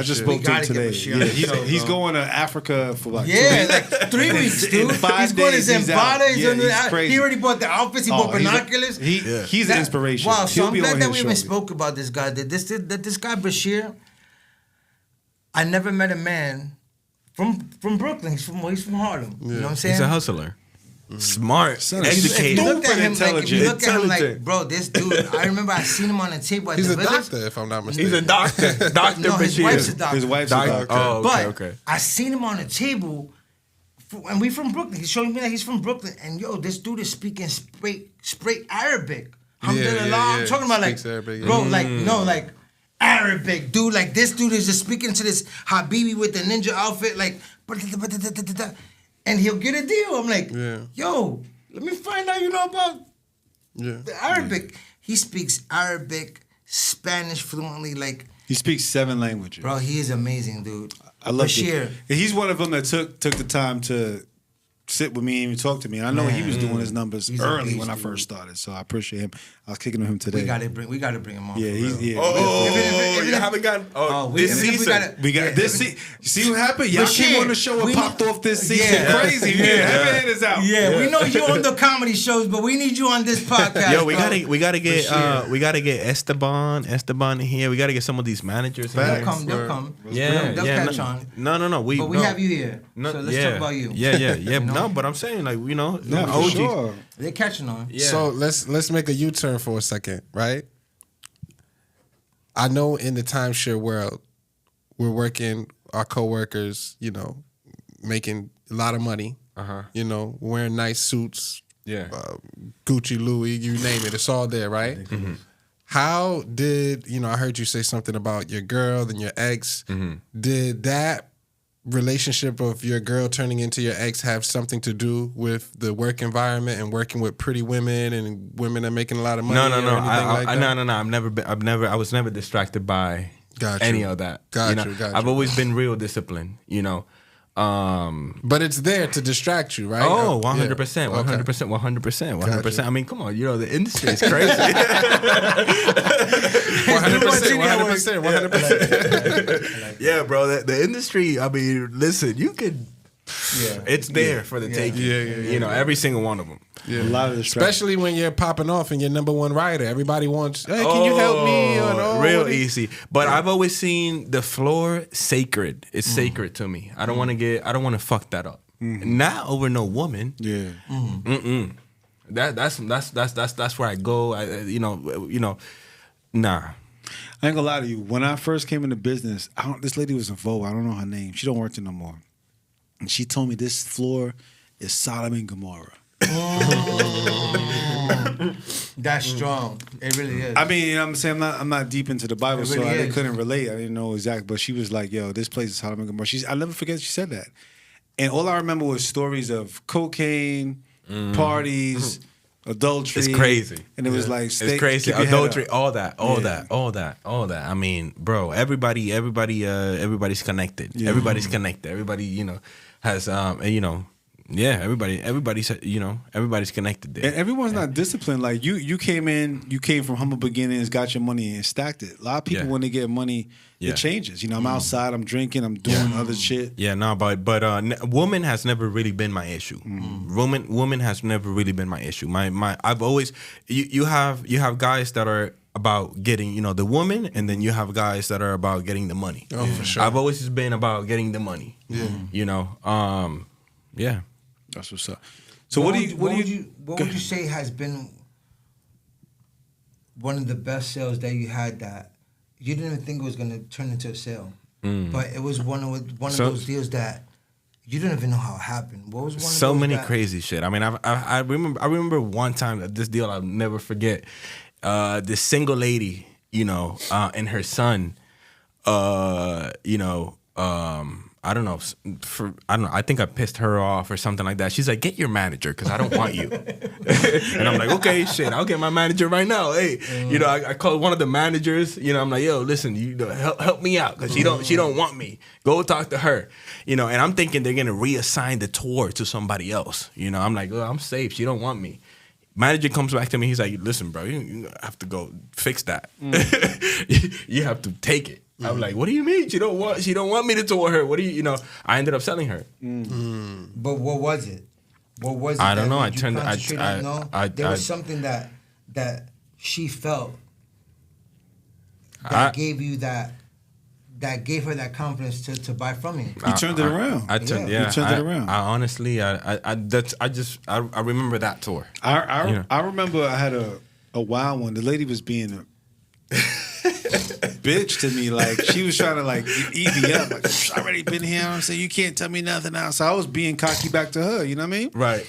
Speaker 1: just spoke to him today. Yeah, he's going to Africa for like
Speaker 3: 3 weeks, dude. He's going to Zambada. He already bought the outfits. He bought binoculars.
Speaker 1: He's an inspiration.
Speaker 3: Wow, so I'm glad that we even spoke about this guy. That this guy Bashir, I never met a man from Brooklyn. He's from Harlem. You know what I'm saying?
Speaker 2: He's a hustler. Smart,
Speaker 1: Son,
Speaker 3: If
Speaker 2: educated.
Speaker 3: you look at him, like, if you look at him
Speaker 2: Intelligent.
Speaker 3: like, bro, this dude. I remember I seen him on the table at
Speaker 4: He's
Speaker 3: the
Speaker 4: a
Speaker 3: Village.
Speaker 4: doctor, if I'm not mistaken.
Speaker 2: He's a doctor. Doctor
Speaker 3: No, his
Speaker 2: Bashir.
Speaker 3: wife's a doctor.
Speaker 1: His wife's
Speaker 2: Doc-
Speaker 1: a doctor.
Speaker 2: oh, okay,
Speaker 3: But
Speaker 2: okay.
Speaker 3: I seen him on the table, and we from Brooklyn. He's showing me that he's from Brooklyn, and yo, this dude is speaking straight Arabic. Alhamdulillah.
Speaker 4: yeah.
Speaker 3: I'm talking about like,
Speaker 4: Speaks Arabic, yeah.
Speaker 3: bro, like no, like Arabic, dude. Like this dude is just speaking to this Habibi with the ninja outfit, like, and he'll get a deal. I'm like, yo, let me find out you know about the Arabic. He speaks Arabic, Spanish fluently, like.
Speaker 1: He speaks 7 languages.
Speaker 3: Bro, he is amazing, dude.
Speaker 1: I love
Speaker 3: Bashir.
Speaker 1: it. And he's one of them that took the time to sit with me and even talk to me. I know he was doing his numbers
Speaker 3: He's a
Speaker 1: early
Speaker 3: beast,
Speaker 1: when I
Speaker 3: dude.
Speaker 1: first started, so I appreciate him. I was kicking with him today.
Speaker 3: We gotta bring him on.
Speaker 1: Yeah,
Speaker 3: for
Speaker 1: he's
Speaker 3: real.
Speaker 2: Oh,
Speaker 3: If-
Speaker 2: you haven't gotten.
Speaker 3: Oh,
Speaker 2: This
Speaker 3: if we
Speaker 2: season.
Speaker 3: gotta-
Speaker 1: We got
Speaker 3: yeah,
Speaker 1: this.
Speaker 3: if
Speaker 1: You see what happened? Y'all
Speaker 3: Bashir,
Speaker 1: came on the show and
Speaker 3: we
Speaker 1: popped
Speaker 3: know-
Speaker 1: off this season.
Speaker 3: Yeah.
Speaker 1: Crazy, man.
Speaker 3: Yeah.
Speaker 1: Have your out.
Speaker 3: Yeah, we know you on the comedy shows, but we need you on this podcast.
Speaker 2: Yo, we
Speaker 3: bro.
Speaker 2: gotta get
Speaker 3: Bashir.
Speaker 2: we gotta get Esteban in here. We gotta get some of these managers. in
Speaker 3: They'll
Speaker 2: here.
Speaker 3: come. They'll come.
Speaker 2: Yeah,
Speaker 3: they'll
Speaker 2: yeah.
Speaker 3: catch on.
Speaker 2: No.
Speaker 3: But we
Speaker 2: no.
Speaker 3: have you here,
Speaker 2: No,
Speaker 3: so let's
Speaker 2: yeah.
Speaker 3: talk about you.
Speaker 2: Yeah.
Speaker 3: You know?
Speaker 2: No, but I'm saying like
Speaker 1: No, for
Speaker 2: OG.
Speaker 1: sure.
Speaker 3: They're catching on.
Speaker 2: Yeah.
Speaker 4: So let's make a U-turn for a second, right? I know in the timeshare world, we're working, our coworkers, you know, making a lot of money. You know, wearing nice suits,
Speaker 2: Yeah.
Speaker 4: Gucci, Louis, you name it, it's all there, right? How did I heard you say something about your girl and your ex? Did that relationship of your girl turning into your ex have something to do with the work environment and working with pretty women and women that are making a lot of money?
Speaker 2: No.
Speaker 4: or anything like that?
Speaker 2: No. I was never distracted by
Speaker 4: Got you.
Speaker 2: any of that.
Speaker 4: Got
Speaker 2: you
Speaker 4: you,
Speaker 2: know?
Speaker 4: got
Speaker 2: I've
Speaker 4: you.
Speaker 2: always been real disciplined. You know.
Speaker 4: But it's there to distract you, right?
Speaker 2: Oh,
Speaker 4: Yeah.
Speaker 2: 100%,
Speaker 4: Okay.
Speaker 2: 100%, 100%, 100%.
Speaker 4: Gotcha.
Speaker 2: I mean, come on, the industry is crazy.
Speaker 4: 100%.
Speaker 2: Yeah, bro, the industry, I mean, listen, you could, it's there for the taking.
Speaker 4: Yeah.
Speaker 2: Every single one of them.
Speaker 1: A lot of distractions.
Speaker 4: Especially when you're popping off and you're number one rider. Everybody wants, hey, can you help me? Or, no,
Speaker 2: Real
Speaker 4: what do you-"
Speaker 2: easy. But I've always seen the floor sacred. It's sacred to me. I don't want to fuck that up. Not over no woman.
Speaker 1: Yeah.
Speaker 2: That's where I go. Nah.
Speaker 1: I ain't gonna lie to you. When I first came into business, this lady was in Vogue. I don't know her name. She don't work there no more. And she told me this floor is Sodom and Gomorrah.
Speaker 3: That's strong. It really is.
Speaker 1: I mean, I'm saying I'm not deep into the Bible,
Speaker 3: It
Speaker 1: so
Speaker 3: really
Speaker 1: I
Speaker 3: is.
Speaker 1: couldn't relate. I didn't know exactly, but she was like, "Yo, this place is Sodom and Gomorrah." I'll never forget she said that. And all I remember was stories of cocaine, parties, adultery.
Speaker 2: It's crazy.
Speaker 1: And it was like,
Speaker 2: It's crazy.
Speaker 1: keep your head
Speaker 2: Adultery,
Speaker 1: up.
Speaker 2: all that. I mean, bro, everybody's connected.
Speaker 1: Yeah.
Speaker 2: Everybody's connected. Everybody, has everybody's connected there.
Speaker 1: And everyone's not disciplined. Like you came from humble beginnings, got your money and stacked it. A lot of people when they get money,
Speaker 2: Yeah.
Speaker 1: it changes. I'm outside, I'm drinking, I'm doing other shit.
Speaker 2: Yeah, no, but woman has never really been my issue. Woman has never really been my issue. I've always you have guys that are about getting the woman, and then you have guys that are about getting the money.
Speaker 4: Oh, for sure.
Speaker 2: I've always just been about getting the money. Yeah.
Speaker 1: That's what's up. So what would
Speaker 3: you say has been one of the best sales that you had that you didn't even think it was gonna turn into a sale, but it was one of those deals that you didn't even know how it happened. What was one of
Speaker 2: So
Speaker 3: those
Speaker 2: many
Speaker 3: that-
Speaker 2: crazy shit. I mean, I remember one time that this deal I'll never forget. This single lady, and her son, I don't know. I think I pissed her off or something like that. She's like, "Get your manager, because I don't want you." And I'm like, "Okay, shit, I'll get my manager right now." Hey, I called one of the managers. I'm like, "Yo, listen, help me out, because she don't want me. Go talk to her." And I'm thinking they're gonna reassign the tour to somebody else. I'm like, "Oh, I'm safe. She don't want me." Manager comes back to me. He's like, "Listen, bro, you have to go fix that. You have to take it." I'm like, "What do you mean? She don't want me to tour her. What do you I ended up selling her.
Speaker 3: But what was it? What was it?
Speaker 2: I don't
Speaker 3: that
Speaker 2: know.
Speaker 3: made you concentrate on? No? There was
Speaker 2: I-
Speaker 3: something that she felt that gave you that gave her that confidence to buy from you.
Speaker 1: You turned it around.
Speaker 2: I turned,
Speaker 3: Yeah.
Speaker 2: yeah.
Speaker 1: You turned it around.
Speaker 2: I honestly, I remember that tour.
Speaker 1: I remember I had a wild one. The lady was being a bitch to me. Like, she was trying to like eat me up. Like, I already been here. I'm saying, you can't tell me nothing now. So I was being cocky back to her. You know what I mean?
Speaker 2: Right.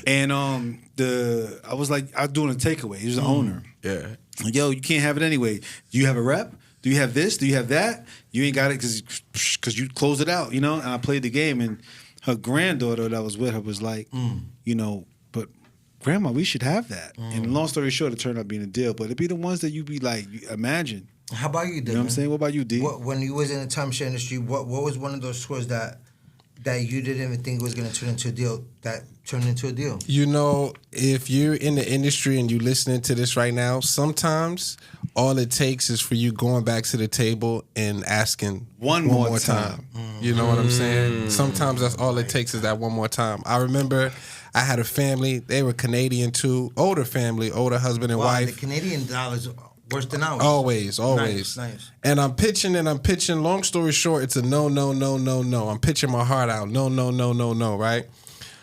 Speaker 1: And I was like, I was doing a takeaway. He was the owner.
Speaker 2: Yeah.
Speaker 1: Like, yo, you can't have it anyway. Do you have a rep? Do you have this? Do you have that? You ain't got it because you closed it out, you know? And I played the game, and her granddaughter that was with her was like, you know, but Grandma, we should have that. And long story short, it turned out being a deal. But it'd be the ones that you be like, imagine.
Speaker 3: How about you, Dylan?
Speaker 1: You know what I'm saying? What about you, D?
Speaker 3: When you was in the timeshare industry, what was one of those scores that you didn't even think was going to turn into a deal that turned into a deal?
Speaker 4: You know, if you're in the industry and you listening to this right now, sometimes all it takes is for you going back to the table and asking one more time. You know what I'm saying? Sometimes that's all it takes is that one more time. I remember I had a family. They were Canadian too. Older family, older husband and wife.
Speaker 3: The Canadian dollar's worse than ours.
Speaker 4: Always.
Speaker 3: Nice.
Speaker 4: And I'm pitching. Long story short, it's a no. I'm pitching my heart out. No, right?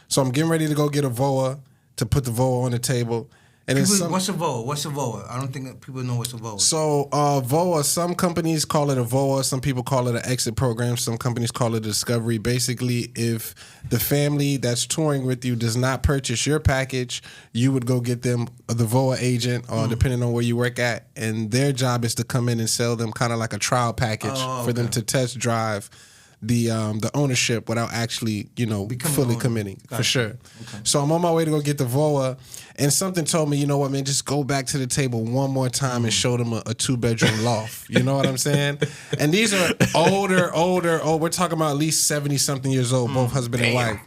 Speaker 4: So I'm getting ready to go get a VOA to put the VOA on the table. And
Speaker 3: What's a VOA? What's a VOA? I don't think people know what's a VOA.
Speaker 4: So VOA, some companies call it a VOA. Some people call it an exit program. Some companies call it a discovery. Basically, if the family that's touring with you does not purchase your package, you would go get them the VOA agent, or depending on where you work at, and their job is to come in and sell them kind of like a trial package for them to test drive the ownership without actually, fully committing. Gotcha. For sure. Okay. So I'm on my way to go get the VOA, and something told me, you know what, man, just go back to the table one more time and show them a 2-bedroom loft. You know what I'm saying? And these are older, we're talking about at least 70-something years old, both husband and wife.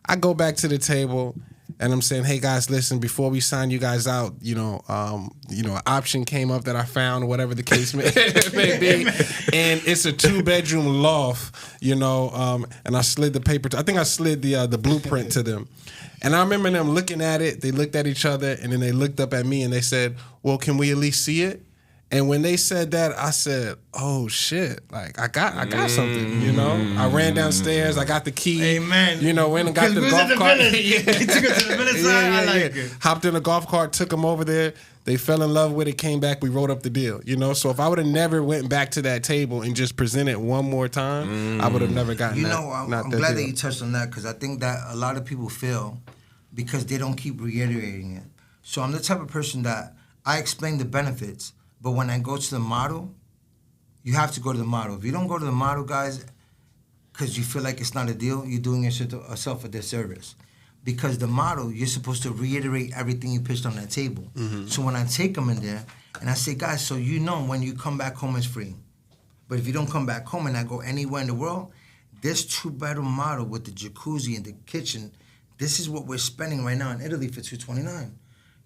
Speaker 4: I go back to the table, and I'm saying, hey guys, listen, before we sign you guys out, an option came up that I found, whatever the case may be, and it's a 2-bedroom loft, and I slid the paper. I think I slid the blueprint to them, and I remember them looking at it. They looked at each other, and then they looked up at me, and they said, "Well, can we at least see it?" And when they said that, I said, "Oh shit! Like I got something." I ran downstairs. I got the key.
Speaker 3: Amen.
Speaker 4: Went and got the golf cart.
Speaker 3: He took it to the village side. I like it.
Speaker 4: Hopped in a golf cart, took them over there. They fell in love with it. Came back. We wrote up the deal. So if I would have never went back to that table and just presented one more time, I would have never gotten that.
Speaker 3: I'm glad that you touched on that, because I think that a lot of people fail because they don't keep reiterating it. So I'm the type of person that I explain the benefits. But when I go to the model, you have to go to the model. If you don't go to the model, guys, because you feel like it's not a deal, you're doing yourself a disservice. Because the model, you're supposed to reiterate everything you pitched on that table. Mm-hmm. So when I take them in there, and I say, guys, so when you come back home, it's free. But if you don't come back home and I go anywhere in the world, this 2-bedroom model with the jacuzzi and the kitchen, this is what we're spending right now in Italy for $229.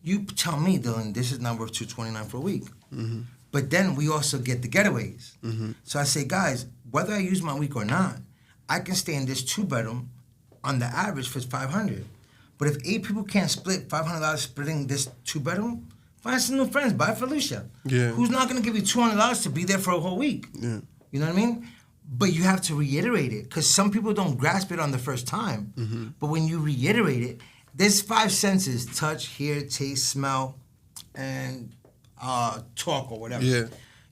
Speaker 3: You tell me, Dylan, this is not worth $229 for a week. Mm-hmm. But then we also get the getaways. Mm-hmm. So I say, guys, whether I use my week or not, I can stay in this 2-bedroom on the average for $500. But if 8 people can't split $500 splitting this 2-bedroom, find some new friends. Buy Felicia. Yeah. Who's not going to give you $200 to be there for a whole week? Yeah. You know what I mean? But you have to reiterate it, because some people don't grasp it on the first time. Mm-hmm. But when you reiterate it, there's 5 senses: touch, hear, taste, smell, and talk or whatever. Yeah.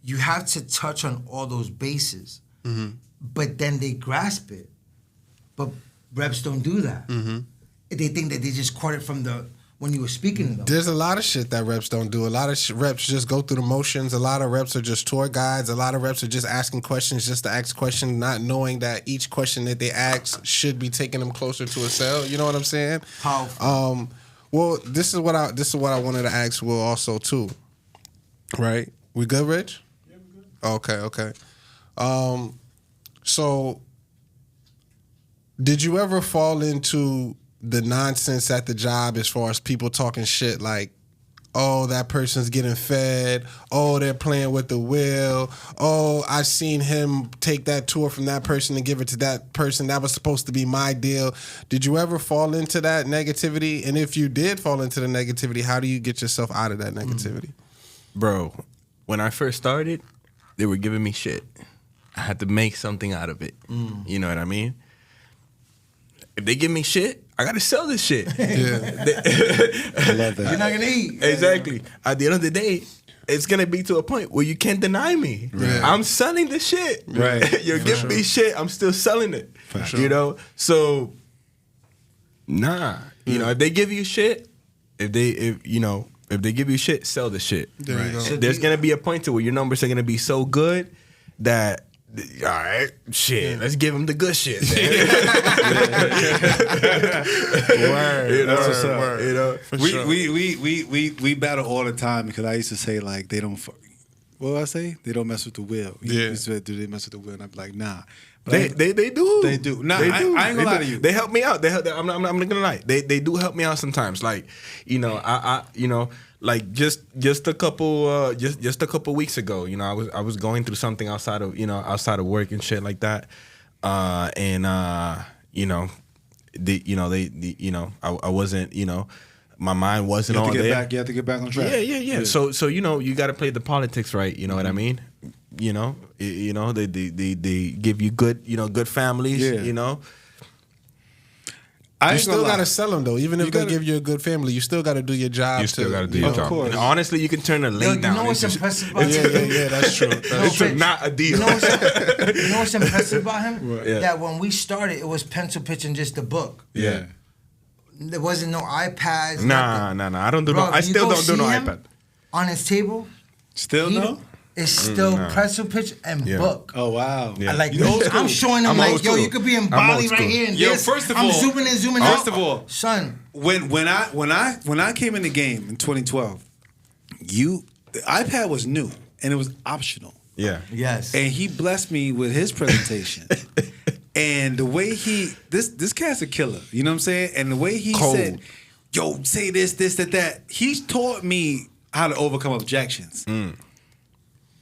Speaker 3: You have to touch on all those bases. Mm-hmm. But then they grasp it. But reps don't do that. Mm-hmm. They think that they just caught it from when you were speaking to them.
Speaker 4: There's a lot of shit that reps don't do. A lot of reps just go through the motions. A lot of reps are just tour guides. A lot of reps are just asking questions just to ask questions, not knowing that each question that they ask should be taking them closer to a sale. You know what I'm saying?
Speaker 3: Powerful.
Speaker 4: Well, this is what I wanted to ask Will also too. Right? We good, Rich? Yeah, we good. Okay. So did you ever fall into the nonsense at the job as far as people talking shit like, oh, that person's getting fed, oh, they're playing with the wheel, oh, I've seen him take that tour from that person and give it to that person, that was supposed to be my deal? Did you ever fall into that negativity? And if you did fall into the negativity, how do you get yourself out of that negativity?
Speaker 2: Bro, when I first started, they were giving me shit. I had to make something out of it. You know what I mean? If they give me shit, I gotta sell this shit.
Speaker 1: I love that.
Speaker 3: You're not gonna eat.
Speaker 2: Exactly. At the end of the day, it's gonna be to a point where you can't deny me.
Speaker 4: Right.
Speaker 2: I'm selling the shit.
Speaker 1: Right.
Speaker 2: You're giving me shit. I'm still selling it.
Speaker 1: sure.
Speaker 2: You know. So, nah. You know, if they give you shit, if they give you shit, sell the shit.
Speaker 4: There you go.
Speaker 3: So
Speaker 2: There's gonna be a point to where your numbers are gonna be so good that. All right, shit. Let's give them the good shit. Man.
Speaker 4: Word.
Speaker 2: You know,
Speaker 1: That's what's up.
Speaker 4: Word.
Speaker 2: You know,
Speaker 4: For
Speaker 1: We,
Speaker 4: sure.
Speaker 1: we battle all the time because I used to say like they don't. What do I say? They don't mess with the wheel.
Speaker 4: Yeah.
Speaker 1: You said, do they mess with the wheel? And I'm like, nah. But
Speaker 2: They do.
Speaker 1: They do. Nah,
Speaker 2: They
Speaker 1: I
Speaker 2: do.
Speaker 1: ain't gonna
Speaker 2: They
Speaker 1: lie
Speaker 2: do.
Speaker 1: to you.
Speaker 2: They help me out. I'm not gonna lie. They do help me out sometimes. Like, you know, I you know, like just a couple weeks ago, you know, I was going through something outside of work and shit like that, you know, I wasn't, you know, my mind wasn't
Speaker 1: You have
Speaker 2: on
Speaker 1: to get
Speaker 2: there.
Speaker 1: back. You have to get back on track.
Speaker 2: Yeah. So you know, you got to play the politics right. You know what I mean? You know, they give you good families.
Speaker 1: Yeah.
Speaker 2: You know,
Speaker 1: I
Speaker 4: You
Speaker 1: ain't
Speaker 4: still
Speaker 1: gonna lie.
Speaker 4: gotta sell them though. Even if
Speaker 1: You
Speaker 4: they
Speaker 1: gotta-
Speaker 4: give you a good family, you still gotta do your job.
Speaker 2: you still got to do
Speaker 1: Of
Speaker 2: your job.
Speaker 1: course.
Speaker 2: And honestly, you can turn a
Speaker 3: Yo,
Speaker 2: lay
Speaker 3: you
Speaker 2: down.
Speaker 3: know what's
Speaker 2: into-
Speaker 3: impressive about him?
Speaker 4: Yeah, that's true. That's
Speaker 2: It's not a deal.
Speaker 3: You know what's impressive about him?
Speaker 2: Yeah.
Speaker 3: That when we started, it was pencil pitch and just a book.
Speaker 1: Yeah.
Speaker 3: There wasn't no iPads.
Speaker 2: Nah.
Speaker 3: nothing.
Speaker 2: I don't do
Speaker 3: Bro,
Speaker 2: no. I
Speaker 3: if you
Speaker 2: still
Speaker 3: go
Speaker 2: don't do no
Speaker 3: see him
Speaker 2: iPad.
Speaker 3: On his table,
Speaker 1: Still no?
Speaker 3: it's still
Speaker 2: nah.
Speaker 3: pencil pitch and
Speaker 2: Yeah.
Speaker 3: book.
Speaker 1: Oh wow.
Speaker 2: Yeah.
Speaker 3: I like,
Speaker 1: You old school.
Speaker 3: I'm showing him
Speaker 2: I'm
Speaker 3: like,
Speaker 2: old
Speaker 3: yo,
Speaker 2: school.
Speaker 3: you could be in
Speaker 2: I'm
Speaker 3: Bali
Speaker 2: old
Speaker 3: right
Speaker 2: school.
Speaker 3: here and
Speaker 1: Yo,
Speaker 3: this.
Speaker 1: first of
Speaker 3: I'm
Speaker 1: all-
Speaker 3: zooming in, zooming
Speaker 1: First
Speaker 3: out.
Speaker 1: of all-
Speaker 3: Son,
Speaker 1: When I came in the game in 2012, the iPad was new and it was optional.
Speaker 2: Yeah.
Speaker 3: yes.
Speaker 1: And he blessed me with his presentation. And the way this cat's a killer, you know what I'm saying? And the way he
Speaker 2: Cold.
Speaker 1: said, yo, say this, that. He's taught me how to overcome objections.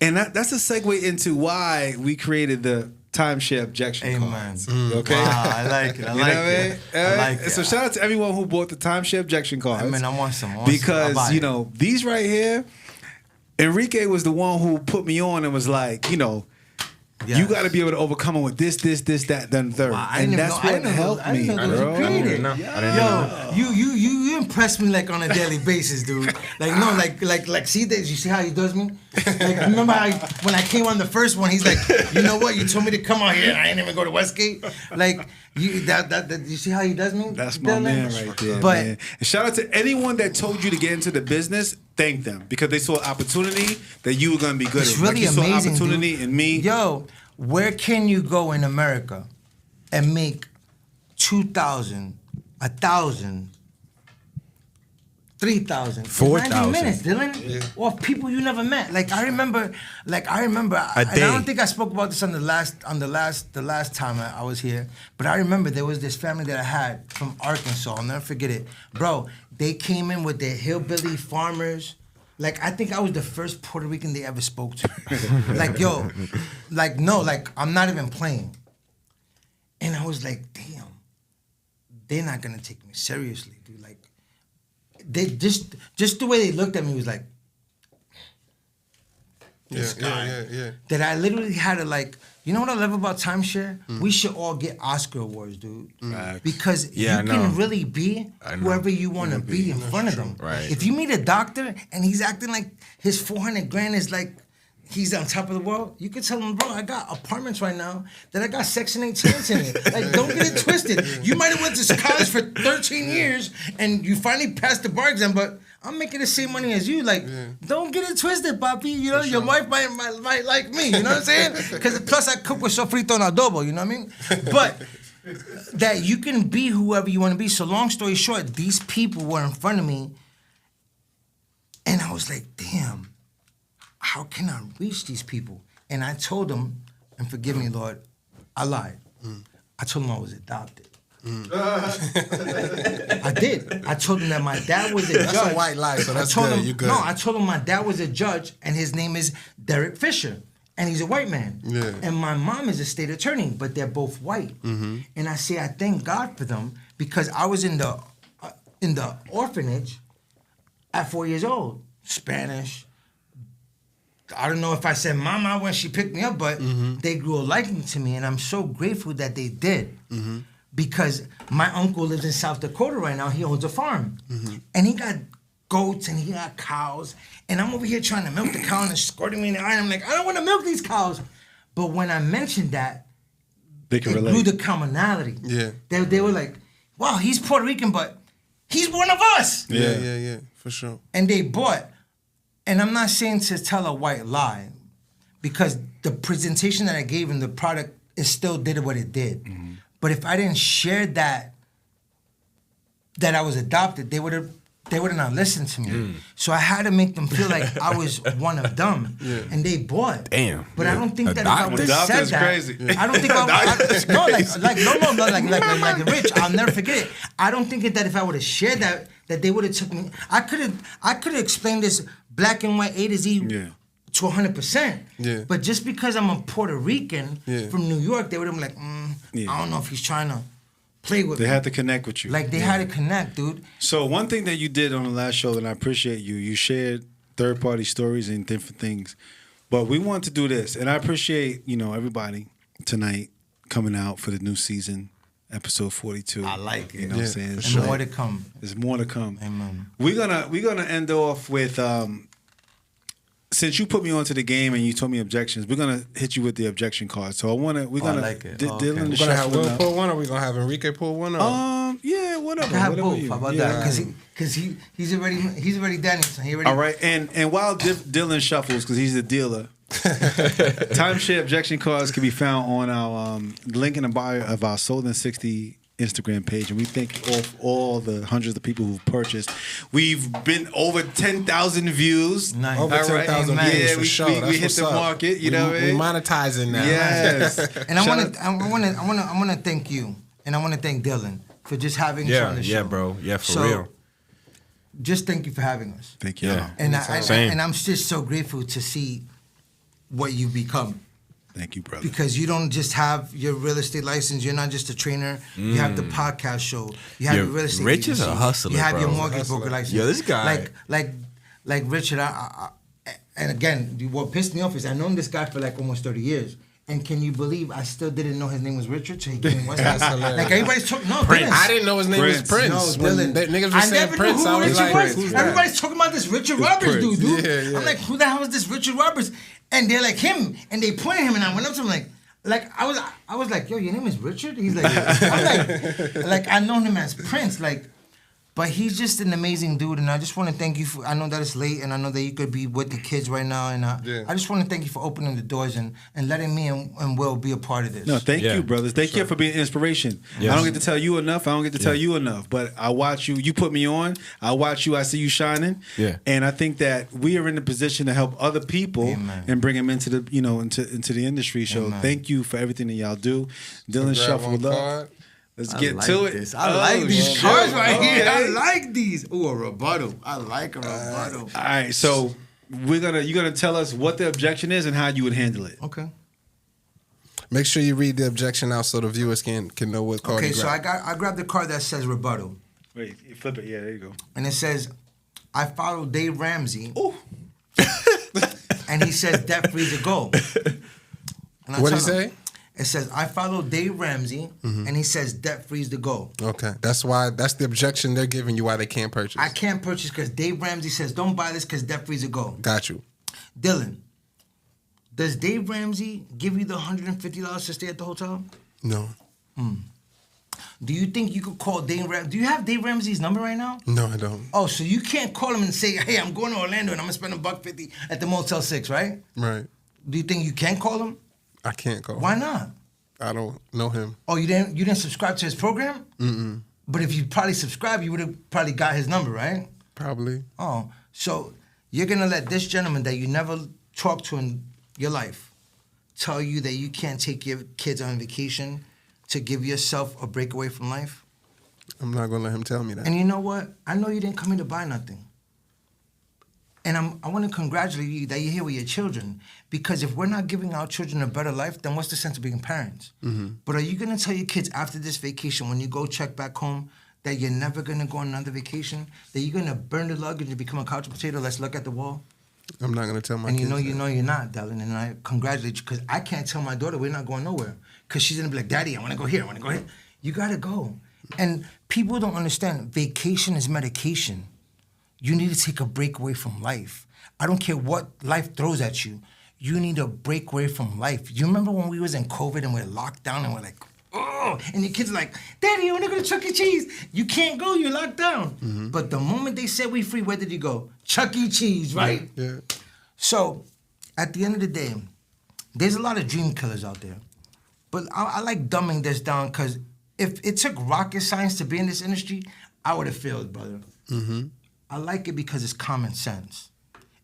Speaker 1: And that's a segue into why we created the timeshare objection
Speaker 3: Amen.
Speaker 1: cards. Okay?
Speaker 3: Wow, I like it. I
Speaker 1: You
Speaker 3: like
Speaker 1: know what I mean?
Speaker 3: it. I like it.
Speaker 1: So shout out to everyone who bought the timeshare objection cards.
Speaker 3: I mean, I want some. I want some. I'll
Speaker 1: Because,
Speaker 3: buy
Speaker 1: you
Speaker 3: it.
Speaker 1: know, these right here, Enrique was the one who put me on and was like, you know,
Speaker 3: Yes.
Speaker 1: you got to be able to overcome it with this, that, then third.
Speaker 3: Wow, I
Speaker 1: and
Speaker 3: didn't
Speaker 1: that's
Speaker 3: know- I
Speaker 1: what
Speaker 3: didn't know
Speaker 1: helped
Speaker 3: I didn't
Speaker 1: me,
Speaker 3: know those
Speaker 1: bro.
Speaker 3: were created.
Speaker 2: I didn't know.
Speaker 3: Yo, you impress me like on a daily basis, dude. Like no, like see this? You see how he does me? Like remember how when I came on the first one, he's like, you know what? You told me to come out here, and I ain't even go to Westgate. Like you that you see how he does me?
Speaker 1: That's my
Speaker 3: Dylan?
Speaker 1: man right there,
Speaker 3: But
Speaker 1: man. And shout out to anyone that told you to get into the business. Thank them because they saw opportunity that you were going to be good
Speaker 3: it's
Speaker 1: at.
Speaker 3: really
Speaker 1: like you
Speaker 3: amazing.
Speaker 1: saw opportunity
Speaker 3: dude.
Speaker 1: in me.
Speaker 3: Yo, where can you go in America and make 2,000, 1,000, 3,000,
Speaker 2: 4,000.
Speaker 3: 90 minutes, Dylan? Or people you never met. Like I remember, and
Speaker 2: day.
Speaker 3: I don't think I spoke about this on the last time I was here, but I remember there was this family that I had from Arkansas. I'll never forget it, bro. They came in with their hillbilly farmers. Like I think I was the first Puerto Rican they ever spoke to. Like yo, like no, like I'm not even playing. And I was like, damn, they're not gonna take me seriously, dude. Like they just the way they looked at me was like this guy.
Speaker 4: Yeah.
Speaker 3: That I literally had to like, you know what I love about timeshare? We should all get Oscar awards, dude. Because
Speaker 2: Yeah,
Speaker 3: you
Speaker 2: I know.
Speaker 3: can really be
Speaker 2: I know.
Speaker 3: whoever you want to be in front of them.
Speaker 2: Right.
Speaker 3: If you meet a doctor and he's acting like his 400 grand is like he's on top of the world, you could tell him, bro, I got apartments right now that I got Section 8 tenants in it. Like, don't get it twisted. You might have went to college for 13 years and you finally passed the bar exam, but I'm making the same money as you. Like, don't get it twisted, papi. You know, your wife might like me. You know what I'm saying? Because plus I cook with sofrito and adobo. You know what I mean? But that you can be whoever you want to be. So long story short, these people were in front of me, and I was like, damn, how can I reach these people? And I told them, and forgive me, Lord, I lied. I told them I was adopted. I did. I told them that my dad was a judge.
Speaker 4: That's a white lie, so that's
Speaker 3: I told
Speaker 4: good.
Speaker 3: him,
Speaker 4: You good.
Speaker 3: No, I told him my dad was a judge, and his name is Derek Fisher, and he's a white man.
Speaker 4: Yeah.
Speaker 3: And my mom is a state attorney, but they're both white. And I say I thank God for them because I was in the orphanage at 4 years old. Spanish, I don't know if I said mama when she picked me up, but they grew a liking to me, and I'm so grateful that they did. Because my uncle lives in South Dakota right now. He owns a farm. And he got goats and he got cows. And I'm over here trying to milk the cow and it's squirting me in the eye. And I'm like, I don't want to milk these cows. But when I mentioned that,
Speaker 1: They can
Speaker 3: it
Speaker 1: relate.
Speaker 3: grew the commonality.
Speaker 4: Yeah.
Speaker 3: They were like, wow, he's Puerto Rican, but he's one of us.
Speaker 4: Yeah, for sure.
Speaker 3: And they bought. And I'm not saying to tell a white lie, because the presentation that I gave and the product, it still did what it did. But if I didn't share that I was adopted, they would have not listened to me. So I had to make them feel like I was one of them. And they bought.
Speaker 2: Damn.
Speaker 3: But I don't think that if I would have
Speaker 1: Adopted
Speaker 3: said
Speaker 1: is
Speaker 3: that,
Speaker 1: crazy.
Speaker 3: I don't think like Rich, I'll never forget it. I don't think that if I would have shared that they would have took me. I could have explained this black and white A to Z to 100%.
Speaker 4: Yeah.
Speaker 3: But just because I'm a Puerto Rican from New York, they would have been like, I don't know if he's trying to play with
Speaker 1: They
Speaker 3: me.
Speaker 1: had to connect with you.
Speaker 3: Like they had to connect, dude.
Speaker 1: So one thing that you did on the last show, and I appreciate you shared third-party stories and different things. But we want to do this, and I appreciate, everybody tonight coming out for the new season, episode 42.
Speaker 3: I like it.
Speaker 1: You know what I'm saying?
Speaker 3: And
Speaker 1: So,
Speaker 3: more to come.
Speaker 1: there's more to come.
Speaker 3: Amen.
Speaker 1: We're gonna end off with since you put me onto the game and you told me objections, we're gonna hit you with the objection card. So we're gonna
Speaker 3: like it.
Speaker 1: Dylan
Speaker 3: Okay.
Speaker 1: the
Speaker 4: We're gonna have
Speaker 1: shuffle
Speaker 4: Will
Speaker 1: now.
Speaker 4: pull one, or we gonna have Enrique pull one? Or?
Speaker 1: Yeah, whatever.
Speaker 3: I have
Speaker 1: whatever
Speaker 3: both.
Speaker 1: you-
Speaker 3: How about
Speaker 1: yeah.
Speaker 3: that? Because he's already Danielson. He already.
Speaker 1: All right, and while Dylan shuffles, because he's the dealer, timeshare objection cards can be found on our link in the bio of our Sold in 60 Instagram page, and we thank all the hundreds of people who've purchased. We've been over 10,000 views.
Speaker 3: Nice.
Speaker 4: Over
Speaker 1: All right.
Speaker 4: 10,000
Speaker 3: Amen.
Speaker 4: views
Speaker 1: Yeah,
Speaker 4: for
Speaker 1: we-
Speaker 4: sure.
Speaker 1: we
Speaker 4: That's
Speaker 1: hit
Speaker 4: what's
Speaker 1: the
Speaker 4: up.
Speaker 1: market, you know what I
Speaker 4: We
Speaker 1: mean?
Speaker 4: monetizing now.
Speaker 1: Yes.
Speaker 3: And I
Speaker 1: Shout
Speaker 3: want
Speaker 1: out-
Speaker 3: to thank you, and I want to thank Dylan for just having us on the show.
Speaker 2: Yeah, bro. Yeah, for
Speaker 3: So,
Speaker 2: real.
Speaker 3: Just thank you for having us.
Speaker 1: Thank you.
Speaker 2: Yeah.
Speaker 3: And
Speaker 2: Same.
Speaker 3: I'm just so grateful to see what you've become.
Speaker 1: Thank you, brother.
Speaker 3: Because you don't just have your real estate license. You're not just a trainer. You have the podcast show. You have
Speaker 2: Yeah,
Speaker 3: your real estate
Speaker 2: Rich is
Speaker 3: agency.
Speaker 2: a hustler,
Speaker 3: You have your
Speaker 2: bro.
Speaker 3: mortgage
Speaker 4: Hustler.
Speaker 3: broker license.
Speaker 2: Yo, this guy-
Speaker 3: Like Richard. And again, what pissed me off is I known this guy for like almost 30 years. And can you believe I still didn't know his name was Richard? So he gave me Westgate. Like everybody's talking. No, Prince.
Speaker 4: I didn't know his name was Prince.
Speaker 3: No,
Speaker 4: When
Speaker 3: Dylan.
Speaker 4: that niggas
Speaker 3: I
Speaker 4: was saying
Speaker 3: never
Speaker 4: Prince,
Speaker 3: knew
Speaker 4: I
Speaker 3: who
Speaker 4: was
Speaker 3: Richard
Speaker 4: like,
Speaker 3: was.
Speaker 4: who's that?
Speaker 3: Everybody's talking about this Richard Roberts
Speaker 1: Prince.
Speaker 3: dude.
Speaker 4: Yeah, yeah.
Speaker 3: I'm like, who the hell is this Richard Roberts? And they're like him, and they pointed him, and I went up to him like I was like, yo, your name is Richard? He's like, I'm like I known him as Prince, but he's just an amazing dude, and I just want to thank you for. I know that it's late, and I know that you could be with the kids right now, and I just want to thank you for opening the doors and letting me and Will be a part of this.
Speaker 1: No, thank
Speaker 2: Yeah.
Speaker 1: you, brothers. Thank you for being inspiration.
Speaker 2: Yes.
Speaker 1: I don't get to tell you enough. I don't get to tell you enough. But I watch you. You put me on. I watch you. I see you shining.
Speaker 2: Yeah.
Speaker 1: And I think that we are in a position to help other people
Speaker 3: Amen.
Speaker 1: and bring them into the into the industry. So
Speaker 3: Amen.
Speaker 1: thank you for everything that y'all do. Dylan
Speaker 4: Grab
Speaker 1: shuffled
Speaker 4: one
Speaker 1: up.
Speaker 4: card.
Speaker 1: Let's
Speaker 3: I
Speaker 1: get
Speaker 3: like
Speaker 1: to it.
Speaker 3: this. I like these
Speaker 1: shit.
Speaker 3: cards right here. I
Speaker 1: Okay.
Speaker 3: like these. Ooh, a rebuttal. I like a rebuttal.
Speaker 1: All right. So you're gonna tell us what the objection is and how you would handle it.
Speaker 3: Okay.
Speaker 4: Make sure you read the objection out so the viewers can know what card
Speaker 3: Okay,
Speaker 4: to
Speaker 3: so
Speaker 4: grab.
Speaker 3: I grabbed the card that says rebuttal,
Speaker 1: Wait, you flip it. Yeah, there you go.
Speaker 3: and it says, I follow Dave Ramsey,
Speaker 1: Ooh.
Speaker 3: and he says debt free to go. And I
Speaker 4: What'd he
Speaker 3: tell him,
Speaker 4: say?
Speaker 3: It says, I follow Dave Ramsey, and he says debt free to go.
Speaker 4: Okay, that's the objection they're giving you why they can't purchase.
Speaker 3: I can't purchase because Dave Ramsey says don't buy this because debt free to go.
Speaker 4: Got you.
Speaker 3: Dylan, does Dave Ramsey give you the $150 to stay at the hotel?
Speaker 4: No,
Speaker 3: Do you think you could call Dave Ramsey? Do you have Dave Ramsey's number right now?
Speaker 4: no, I don't.
Speaker 3: Oh, so you can't call him and say, hey, I'm going to Orlando and I'm going to spend $150 at the Motel 6, right?
Speaker 4: Right,
Speaker 3: Do you think you can call him?
Speaker 4: I can't go.
Speaker 3: Why not?
Speaker 4: I don't know him.
Speaker 3: Oh, you didn't subscribe to his program?
Speaker 4: Mm-mm.
Speaker 3: But if you probably subscribed, you would have probably got his number, right?
Speaker 4: Probably.
Speaker 3: Oh, so you're going to let this gentleman that you never talked to in your life tell you that you can't take your kids on vacation to give yourself a breakaway from life?
Speaker 4: I'm not gonna let him tell me that.
Speaker 3: And you know what? I know you didn't come here to buy nothing. And I want to congratulate you that you're here with your children. Because if we're not giving our children a better life, then what's the sense of being parents?
Speaker 4: Mm-hmm.
Speaker 3: But are you going to tell your kids after this vacation, when you go check back home, that you're never going to go on another vacation? That you're going to burn the luggage and become a couch potato, let's look at the wall?
Speaker 4: I'm not gonna tell my
Speaker 3: And
Speaker 4: kids.
Speaker 3: you know you're not, Dylan. And I congratulate you because I can't tell my daughter we're not going nowhere. Because she's gonna be like, Daddy, I wanna go here, I wanna go here. You gotta go. And people don't understand vacation is medication. You need to take a break away from life. I don't care what life throws at you. You need a break away from life. You remember when we was in COVID and we're locked down and we're like, oh, and your kids are like, Daddy, I wanna go to Chuck E. Cheese. You can't go, you're locked down. But the moment they said we free, where did you go? Chuck E. Cheese, right?
Speaker 4: Yeah.
Speaker 3: So, at the end of the day, there's a lot of dream killers out there. But I like dumbing this down because if it took rocket science to be in this industry, I would have failed, brother. I like it because it's common sense.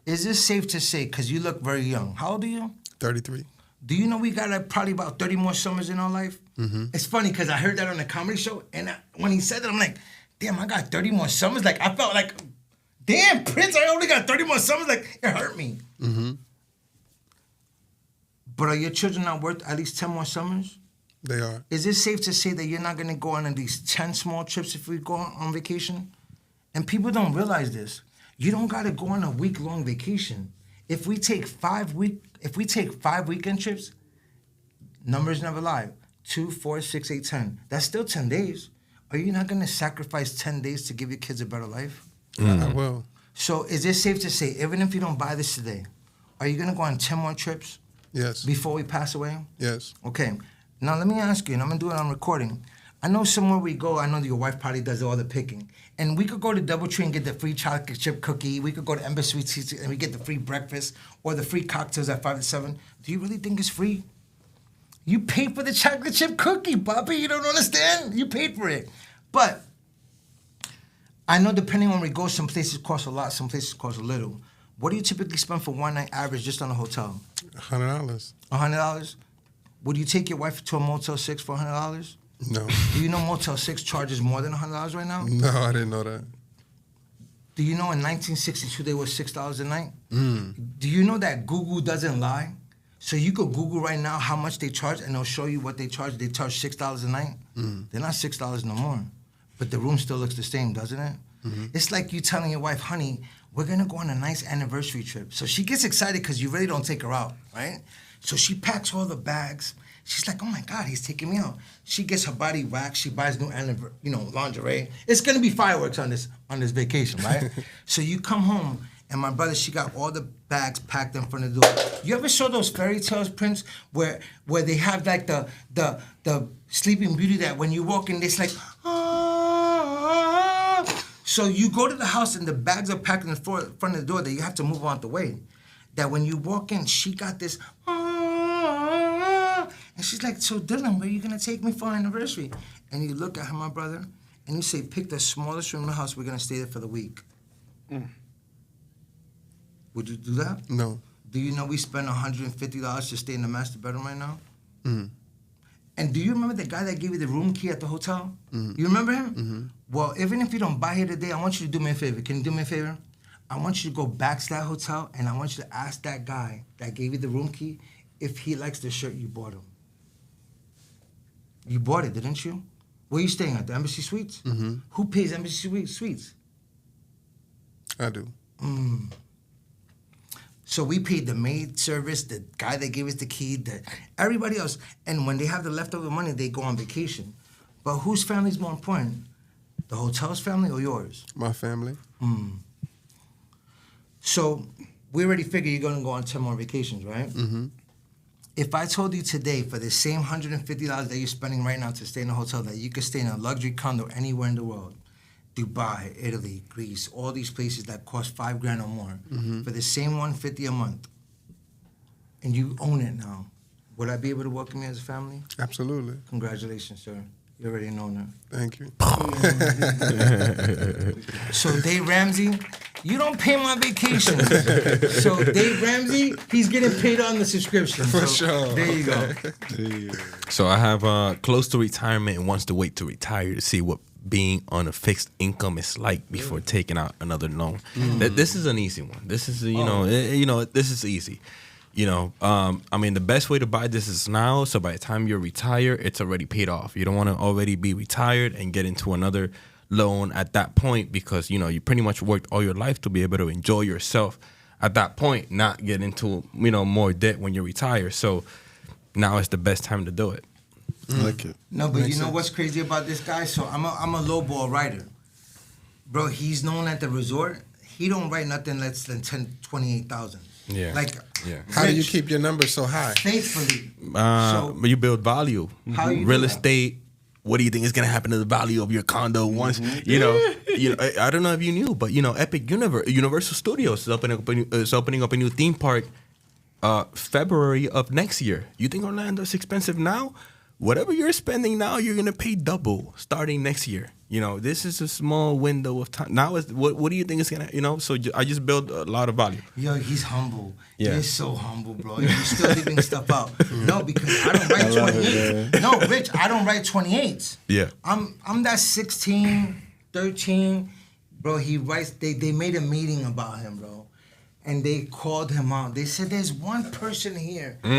Speaker 3: Is it safe to say, because you look very young, how old are you?
Speaker 4: 33.
Speaker 3: Do you know we got probably about 30 more summers in our life? It's funny because I heard that on a comedy show, and when he said that, I'm like, damn, I got 30 more summers? Like, I felt like, damn, Prince, I only got 30 more summers? Like, it hurt me. But are your children not worth at least 10 more summers?
Speaker 4: They are.
Speaker 3: Is it safe to say that you're not going to go on at least 10 small trips if we go on vacation? And people don't realize this. You don't got to go on a week-long vacation. If we take 5 weekend trips, numbers never lie. 2, 4, 6, 8, 10. That's still 10 days. Are you not going to sacrifice 10 days to give your kids a better life?
Speaker 4: I will.
Speaker 3: So is it safe to say, even if you don't buy this today, are you going to go on 10 more trips
Speaker 4: Yes.
Speaker 3: before we pass away?
Speaker 4: Yes.
Speaker 3: Okay. Now let me ask you, and I'm going to do it on recording. I know somewhere we go, I know that your wife probably does all the picking. And we could go to DoubleTree and get the free chocolate chip cookie. We could go to Embassy Suites and we get the free breakfast or the free cocktails at 5 to 7. Do you really think it's free? You paid for the chocolate chip cookie, Bobby. You don't understand? You paid for it. But I know depending on where we go, some places cost a lot, some places cost a little. What do you typically spend for one night average just on a hotel?
Speaker 4: $100.
Speaker 3: $100? Would you take your wife to a Motel 6 for $100?
Speaker 4: No.
Speaker 3: Do you know Motel 6 charges more than $100 right now?
Speaker 4: No, I didn't know that.
Speaker 3: Do you know in 1962 they were $6 a night? Do you know that Google doesn't lie? So you could Google right now how much they charge and they'll show you what they charge. They charge $6 a night. They're not $6 no more. But the room still looks the same, doesn't it? It's like you telling your wife, honey, we're gonna go on a nice anniversary trip. So she gets excited because you really don't take her out, right? So she packs all the bags. She's like, oh my God, he's taking me out. She gets her body waxed. She buys new lingerie. It's gonna be fireworks on this vacation, right? So you come home, and my brother, she got all the bags packed in front of the door. You ever saw those fairy tales, Prince, where they have like the Sleeping Beauty that when you walk in, it's like, ah. So you go to the house and the bags are packed in the front of the door that you have to move out the way. That when you walk in, she got this, and she's like, so Dylan, where are you gonna take me for our anniversary? And you look at her, my brother, and you say, pick the smallest room in the house, we're gonna stay there for the week. Would you do that?
Speaker 4: No.
Speaker 3: Do you know we spend $150 to stay in the master bedroom right now? And do you remember the guy that gave you the room key at the hotel? You remember him? Well, even if you don't buy here today, I want you to do me a favor. Can you do me a favor? I want you to go back to that hotel and I want you to ask that guy that gave you the room key if he likes the shirt you bought him. You bought it, didn't you? Where are you staying at? The Embassy Suites? Who pays Embassy Suites?
Speaker 4: I do.
Speaker 3: So we paid the maid service, the guy that gave us the key, everybody else. And when they have the leftover money, they go on vacation. But whose family is more important? The hotel's family or yours?
Speaker 4: My family.
Speaker 3: So we already figured you're going to go on 10 more vacations, right? If I told you today for the same $150 that you're spending right now to stay in a hotel, that you could stay in a luxury condo anywhere in the world, Dubai, Italy, Greece, all these places that cost $5,000 or more, for the same $150 a month, and you own it now, would I be able to welcome you as a family?
Speaker 4: Absolutely.
Speaker 3: Congratulations, sir. You already know that.
Speaker 4: Thank you.
Speaker 3: So Dave Ramsey, you don't pay my vacation. So Dave Ramsey, he's getting paid on the subscription.
Speaker 4: For
Speaker 3: so
Speaker 4: sure.
Speaker 3: There you go.
Speaker 2: So I have close to retirement and wants to wait to retire to see what being on a fixed income is like before taking out another loan. This is an easy one. This is this is easy. I mean, the best way to buy this is now. So by the time you retire, it's already paid off. You don't want to already be retired and get into another loan at that point because you pretty much worked all your life to be able to enjoy yourself at that point not get into more debt when you retire. So now it's the best time to do it.
Speaker 1: I like it.
Speaker 3: No, but
Speaker 1: Makes
Speaker 3: you know
Speaker 1: sense.
Speaker 3: what's crazy about this guy? So I'm a low ball writer. Bro, he's known at the resort. He don't write nothing less than 28,000.
Speaker 2: Yeah.
Speaker 3: Like,
Speaker 2: Yeah.
Speaker 4: How do you
Speaker 3: Rich,
Speaker 4: keep your numbers so high?
Speaker 3: faithfully?
Speaker 2: But you build value.
Speaker 3: How you do
Speaker 2: Real
Speaker 3: that?
Speaker 2: estate. What do you think is gonna happen to the value of your condo once you know? I don't know if you knew, but Epic Universal Studios is opening up a new theme park, February of next year. You think Orlando's expensive now? Whatever you're spending now, you're gonna pay double starting next year. This is a small window of time. Now, what do you think is gonna? So I just build a lot of value.
Speaker 3: Yo, he's humble.
Speaker 2: Yeah.
Speaker 3: He's so humble, bro. He's still leaving stuff out. No, because I don't write
Speaker 1: love it,
Speaker 3: 28. No, Rich, I don't write 28s.
Speaker 2: Yeah.
Speaker 3: I'm that 16, 13. Bro, he writes, they made a meeting about him, bro. And they called him out. They said, there's one person here. Bro,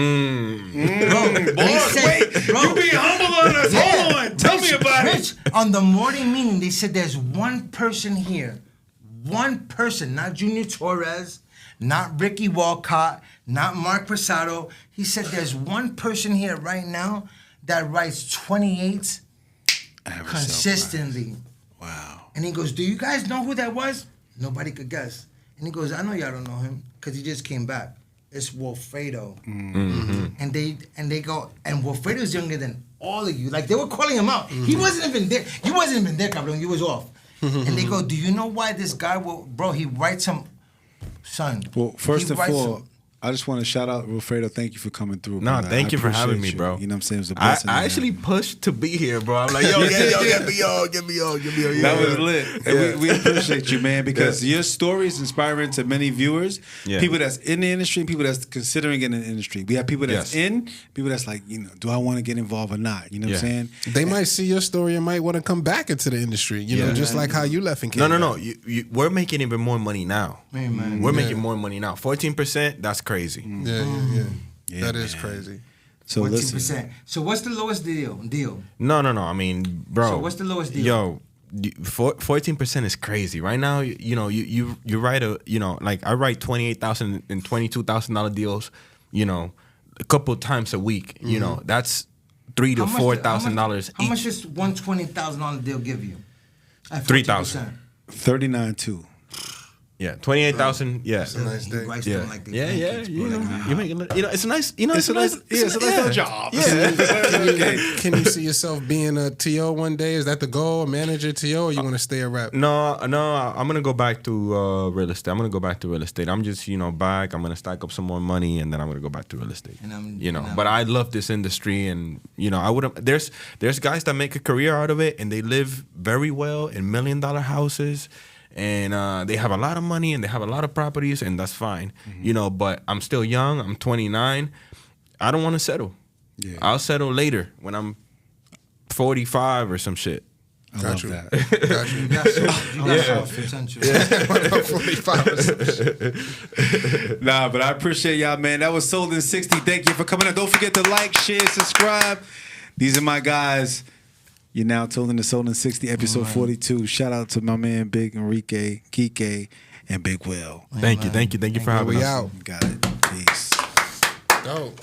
Speaker 3: they said, bro,
Speaker 1: You being humble on us.
Speaker 3: yeah,
Speaker 1: Hold on. Tell me about it.
Speaker 3: Rich, on the morning meeting, they said there's one person here. One person, not Junior Torres, not Ricky Walcott, not Mark Prasado. He said there's one person here right now that writes 28s
Speaker 1: Average
Speaker 3: consistently.
Speaker 1: Wow.
Speaker 3: And he goes, do you guys know who that was? Nobody could guess. And he goes, I know y'all don't know him because he just came back. It's Wilfredo. And they go, and Wilfredo's younger than all of you. Like, they were calling him out. He wasn't even there. You wasn't even there, cabrón. You was off. And they go, do you know why this guy bro, he writes him, son.
Speaker 1: Well, first
Speaker 3: he
Speaker 1: of
Speaker 3: writes
Speaker 1: all,
Speaker 3: him-
Speaker 1: I just want to shout out Wilfredo. Thank you for coming through.
Speaker 2: No,
Speaker 1: brother.
Speaker 2: thank
Speaker 1: I
Speaker 2: you for having
Speaker 1: appreciate
Speaker 2: me, bro.
Speaker 1: You know what I'm saying? It was a blessing.
Speaker 2: I
Speaker 1: to
Speaker 2: actually
Speaker 1: have.
Speaker 2: pushed to be here, bro. I'm like, get me on.
Speaker 1: That was lit. And we appreciate you, man, because your story is inspiring to many viewers,
Speaker 2: Yeah.
Speaker 1: people that's in the industry, people that's considering getting in the industry. We have people that's
Speaker 2: Yes.
Speaker 1: in, people that's like, do I want to get involved or not? You know what I'm
Speaker 2: Yeah.
Speaker 1: saying?
Speaker 4: They might see your story and might want to come back into the industry.
Speaker 2: Yeah.
Speaker 4: Just like how you left and came
Speaker 2: No.
Speaker 4: back.
Speaker 2: We're making even more money now.
Speaker 3: Amen.
Speaker 2: We're making more money now. 14%, that's crazy.
Speaker 1: Yeah,
Speaker 4: That is
Speaker 1: man.
Speaker 4: crazy.
Speaker 1: So listen.
Speaker 3: 14%. So what's the lowest deal?
Speaker 2: No. I mean, bro.
Speaker 3: So what's the lowest deal?
Speaker 2: Yo, 14% is crazy. Right now, you write like I write $28,000 and $22,000 deals, a couple times a week. That's $3,000 to $4,000
Speaker 3: How much
Speaker 2: each.
Speaker 3: does $120,000 deal give you? At
Speaker 2: 3,000.
Speaker 3: 14%.
Speaker 1: 39.2.
Speaker 2: Yeah, 28,000. Yeah.
Speaker 4: It's a nice
Speaker 3: He
Speaker 4: day.
Speaker 3: writes
Speaker 2: Yeah,
Speaker 3: them like they
Speaker 2: yeah.
Speaker 3: pancakes, bro.
Speaker 2: You make it. It's a nice. It's a nice.
Speaker 1: little job.
Speaker 4: Can you see yourself being a TO one day? Is that the goal, a manager TO, or you want to stay a rep?
Speaker 2: No. I'm gonna go back to real estate. I'm just back. I'm gonna stack up some more money, and then I'm gonna go back to real estate. But I love this industry, and I wouldn't. There's guys that make a career out of it, and they live very well in $1 million houses. And they have a lot of money and they have a lot of properties, and that's fine, But I'm still young. I'm 29. I don't want to settle.
Speaker 1: Yeah.
Speaker 2: I'll settle later when I'm 45 or some shit.
Speaker 1: I love
Speaker 4: you.
Speaker 1: that.
Speaker 4: Got you.
Speaker 3: You got soft potential.
Speaker 4: 45 or some shit.
Speaker 1: Nah, but I appreciate y'all, man. That was Sold in 60. Thank you for coming on. Don't forget to like, share, subscribe. These are my guys. You're now tuned in to Sold in 60, episode 42. Shout out to my man, Big Enrique, Kike, and Big Will.
Speaker 2: Thank you for having
Speaker 4: We
Speaker 2: us.
Speaker 4: out.
Speaker 1: Got it. Peace.
Speaker 4: Dope.